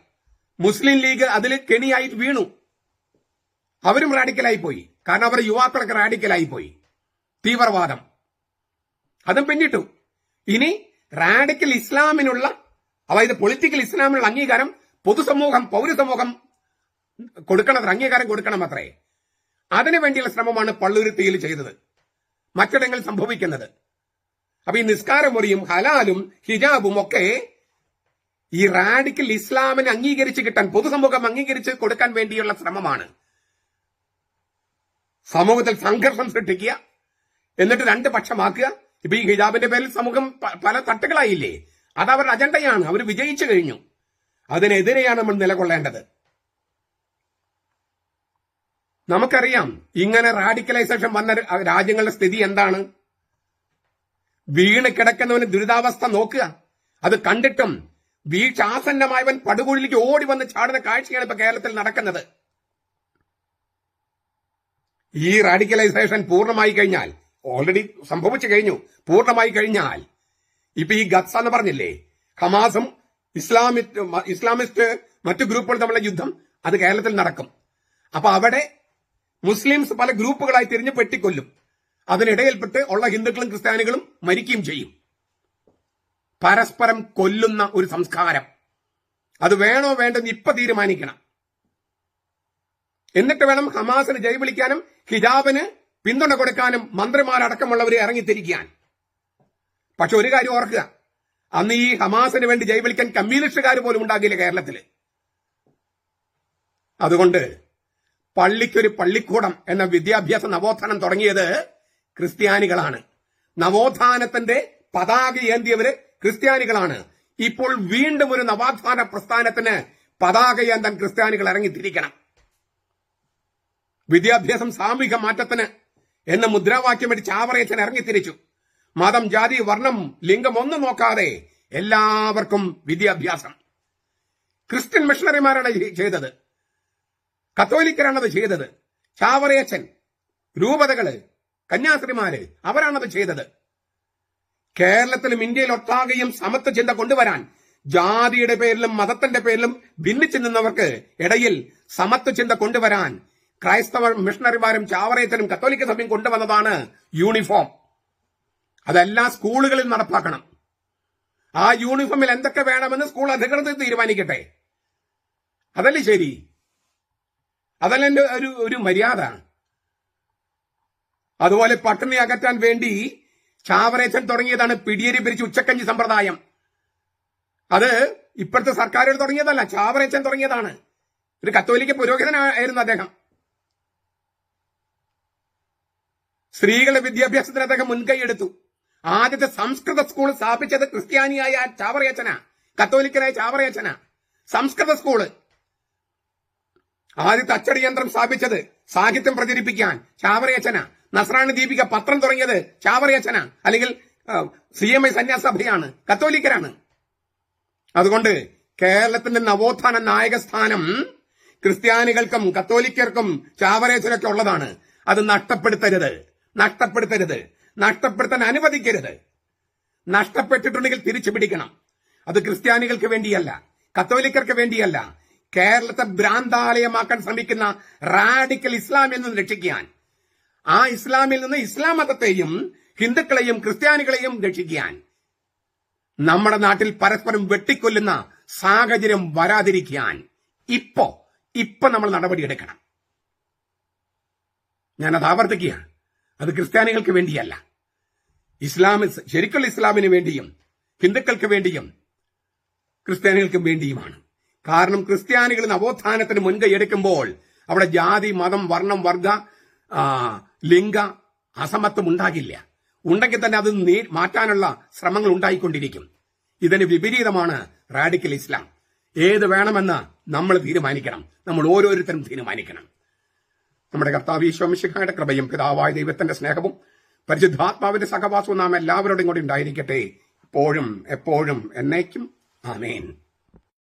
മുസ്ലിം ലീഗ് അതിൽ കെണിയായിട്ട് വീണു. അവരും റാഡിക്കലായി പോയി. കാരണം അവർ യുവാക്കളൊക്കെ റാഡിക്കലായി പോയി. തീവ്രവാദം അതും പിന്നിട്ടു. ഇനി റാഡിക്കൽ ഇസ്ലാമിനുള്ള, അതായത് പൊളിറ്റിക്കൽ ഇസ്ലാമിനുള്ള അംഗീകാരം പൊതുസമൂഹം, പൗരസമൂഹം അംഗീകാരം കൊടുക്കണം അത്രേ. അതിനുവേണ്ടിയുള്ള ശ്രമമാണ് പള്ളുരുത്തിയിൽ ചെയ്തത്, മറ്റിടങ്ങളിൽ സംഭവിക്കുന്നത്. അപ്പൊ ഈ നിസ്കാരമുറിയും ഹലാലും ഹിജാബും ഒക്കെ ഈ റാഡിക്കൽ ഇസ്ലാമിനെ അംഗീകരിച്ച് കിട്ടാൻ, പൊതുസമൂഹം അംഗീകരിച്ച് കൊടുക്കാൻ വേണ്ടിയുള്ള ശ്രമമാണ്. സമൂഹത്തിൽ സംഘർഷം സൃഷ്ടിക്കുക, എന്നിട്ട് രണ്ട് പക്ഷമാക്കുക. ഇപ്പൊ ഈ ഹിജാബിന്റെ പേരിൽ സമൂഹം പല തട്ടുകളായില്ലേ? അത് അവരുടെ അജണ്ടയാണ്. അവർ വിജയിച്ചു കഴിഞ്ഞു. അതിനെതിരെയാണ് നമ്മൾ നിലകൊള്ളേണ്ടത്. നമുക്കറിയാം ഇങ്ങനെ റാഡിക്കലൈസേഷൻ വന്ന രാജ്യങ്ങളുടെ സ്ഥിതി എന്താണ്. വീണ് കിടക്കുന്നവന് ദുരിതാവസ്ഥ നോക്കുക. അത് കണ്ടിട്ടും വീഴ്ചാസന്നമായവൻ പടുകുഴിലേക്ക് ഓടി വന്ന് ചാടുന്ന കാഴ്ചയാണ് ഇപ്പൊ കേരളത്തിൽ നടക്കുന്നത്. ഈ റാഡിക്കലൈസേഷൻ പൂർണ്ണമായി കഴിഞ്ഞാൽ, ഓൾറെഡി സംഭവിച്ചു കഴിഞ്ഞു, പൂർണ്ണമായി കഴിഞ്ഞാൽ ഇപ്പൊ ഈ ഗത്സ എന്ന് പറഞ്ഞില്ലേ, ഹമാസും ഇസ്ലാമിസ്റ്റ് മറ്റു ഗ്രൂപ്പുകൾ തമ്മിലുള്ള യുദ്ധം, അത് കേരളത്തിൽ നടക്കും. അപ്പൊ അവിടെ മുസ്ലിംസ് പല ഗ്രൂപ്പുകളായി തിരിഞ്ഞ് പെട്ടിക്കൊല്ലും. അതിനിടയിൽപ്പെട്ട് ഉള്ള ഹിന്ദുക്കളും ക്രിസ്ത്യാനികളും മരിക്കുകയും ചെയ്യും. പരസ്പരം കൊല്ലുന്ന ഒരു സംസ്കാരം, അത് വേണോ വേണ്ടെന്ന് ഇപ്പൊ തീരുമാനിക്കണം. എന്നിട്ട് വേണം ഹമാസിന് ജയ് വിളിക്കാനും ഹിജാബിന് പിന്തുണ കൊടുക്കാനും മന്ത്രിമാരടക്കമുള്ളവർ ഇറങ്ങിത്തിരിക്കാൻ. പക്ഷെ ഒരു കാര്യം ഓർക്കുക, അന്ന് ഈ ഹമാസിന് വേണ്ടി ജയ് വിളിക്കാൻ കമ്മ്യൂണിസ്റ്റുകാർ പോലും ഉണ്ടാകില്ല കേരളത്തില്. അതുകൊണ്ട് പള്ളിക്കൊരു പള്ളിക്കൂടം എന്ന വിദ്യാഭ്യാസ നവോത്ഥാനം തുടങ്ങിയത് ക്രിസ്ത്യാനികളാണ്. നവോത്ഥാനത്തിന്റെ പതാക ഏന്തിയവര് ക്രിസ്ത്യാനികളാണ്. ഇപ്പോൾ വീണ്ടും ഒരു നവോത്ഥാന പ്രസ്ഥാനത്തിന് പതാക ഏന്താൻ ക്രിസ്ത്യാനികൾ ഇറങ്ങിത്തിരിക്കണം. വിദ്യാഭ്യാസം സാമൂഹിക മാറ്റത്തിന് എന്ന മുദ്രാവാക്യം ചാവറയച്ചൻ ഇറങ്ങിത്തിരിച്ചു. മതം, ജാതി, വർണ്ണം, ലിംഗം ഒന്നും നോക്കാതെ എല്ലാവർക്കും വിദ്യാഭ്യാസം. ക്രിസ്ത്യൻ മിഷണറിമാരാണ് ചെയ്തത്, കത്തോലിക്കരാണത് ചെയ്തത്. ചാവറയച്ചൻ, രൂപതകള്, കന്യാസ്ത്രീമാര് അവരാണത് ചെയ്തത്. കേരളത്തിലും ഇന്ത്യയിലൊട്ടാകെയും സമത്വ ചിന്ത കൊണ്ടുവരാൻ ജാതിയുടെ പേരിലും മതത്തിന്റെ പേരിലും ഭിന്നിച്ചു നിന്നവർക്ക് ഇടയിൽ സമത്വ ചിന്ത കൊണ്ടുവരാൻ ക്രൈസ്തവ മിഷണറിമാരും ചാവറയച്ചനും കത്തോലിക്ക സഭയും കൊണ്ടുവന്നതാണ് യൂണിഫോം. അതെല്ലാ സ്കൂളുകളിൽ നടപ്പാക്കണം. ആ യൂണിഫോമിൽ എന്തൊക്കെ വേണമെന്ന് സ്കൂൾ അധികൃതർ തീരുമാനിക്കട്ടെ. അതല്ലേ ശരി? അതല്ല എന്റെ ഒരു മര്യാദ. അതുപോലെ പട്ടിണി അകറ്റാൻ വേണ്ടി ചാവറയച്ചൻ തുടങ്ങിയതാണ് പിടിയേരി പിരിച്ച് ഉച്ചക്കഞ്ഞി സമ്പ്രദായം. അത് ഇപ്പോഴത്തെ സർക്കാരുകൾ തുടങ്ങിയതല്ല, ചാവറയച്ചൻ തുടങ്ങിയതാണ്. ഒരു കത്തോലിക്ക പുരോഹിതനായിരുന്നു അദ്ദേഹം. സ്ത്രീകളുടെ വിദ്യാഭ്യാസത്തിന് അദ്ദേഹം മുൻകൈയെടുത്തു. ആദ്യത്തെ സംസ്കൃത സ്കൂൾ സ്ഥാപിച്ചത് ക്രിസ്ത്യാനിയായ ചാവറയച്ചന, കത്തോലിക്കനായ ചാവറയച്ചന. സംസ്കൃത സ്കൂള്. ആദ്യത്തെ അച്ചടി യന്ത്രം സ്ഥാപിച്ചത് സാഹിത്യം പ്രചരിപ്പിക്കാൻ ചാവറയച്ചന. നസ്രാണി ദീപിക പത്രം തുടങ്ങിയത് ചാവറയച്ചന, അല്ലെങ്കിൽ CMI സന്യാസ സഭയാണ്, കത്തോലിക്കരാണ്. അതുകൊണ്ട് കേരളത്തിന്റെ നവോത്ഥാന നായകസ്ഥാനം ക്രിസ്ത്യാനികൾക്കും കത്തോലിക്കർക്കും ചാവറയച്ചനൊക്കെ ഉള്ളതാണ്. അത് നഷ്ടപ്പെടുത്തരുത്, നഷ്ടപ്പെടുത്താൻ അനുവദിക്കരുത്. നഷ്ടപ്പെട്ടിട്ടുണ്ടെങ്കിൽ തിരിച്ചു പിടിക്കണം. അത് ക്രിസ്ത്യാനികൾക്ക് വേണ്ടിയല്ല, കത്തോലിക്കർക്ക് വേണ്ടിയല്ല, കേരളത്തെ ഭ്രാന്താലയമാക്കാൻ ശ്രമിക്കുന്ന റാഡിക്കൽ ഇസ്ലാമിൽ നിന്ന് രക്ഷിക്കാൻ, ആ ഇസ്ലാമിൽ നിന്ന് ഇസ്ലാം മതത്തെയും ഹിന്ദുക്കളെയും ക്രിസ്ത്യാനികളെയും രക്ഷിക്കാൻ, നമ്മുടെ നാട്ടിൽ പരസ്പരം വെട്ടിക്കൊല്ലുന്ന സാഹചര്യം വരാതിരിക്കാൻ ഇപ്പൊ നമ്മൾ നടപടിയെടുക്കണം. ഞാനത് ആവർത്തിക്കുകയാണ്. അത് ക്രിസ്ത്യാനികൾക്ക് വേണ്ടിയല്ല, ശരിക്കുള്ള ഇസ്ലാമിന് വേണ്ടിയും ഹിന്ദുക്കൾക്ക് വേണ്ടിയും ക്രിസ്ത്യാനികൾക്കും വേണ്ടിയുമാണ്. കാരണം ക്രിസ്ത്യാനികൾ നവോത്ഥാനത്തിന് മുൻകൈ എടുക്കുമ്പോൾ അവിടെ ജാതി, മതം, വർണ്ണം, വർഗ, ലിംഗ അസമത്വം ഉണ്ടാകില്ല. ഉണ്ടെങ്കിൽ തന്നെ അത് മാറ്റാനുള്ള ശ്രമങ്ങൾ ഉണ്ടായിക്കൊണ്ടിരിക്കും. ഇതിന് വിപരീതമാണ് റാഡിക്കൽ ഇസ്ലാം. ഏത് വേണമെന്ന് നമ്മൾ തീരുമാനിക്കണം, നമ്മൾ ഓരോരുത്തരും തീരുമാനിക്കണം. നമ്മുടെ കർത്താവ് ഈശോ മിശിഹായുടെ കൃപയും പിതാവായ ദൈവത്തിന്റെ സ്നേഹവും പരിശുദ്ധാത്മാവിന്റെ സഹവാസവും നാം എല്ലാവരോടും കൂടി ഉണ്ടായിരിക്കട്ടെ, എപ്പോഴും എപ്പോഴും എന്നേക്കും. ആമേൻ.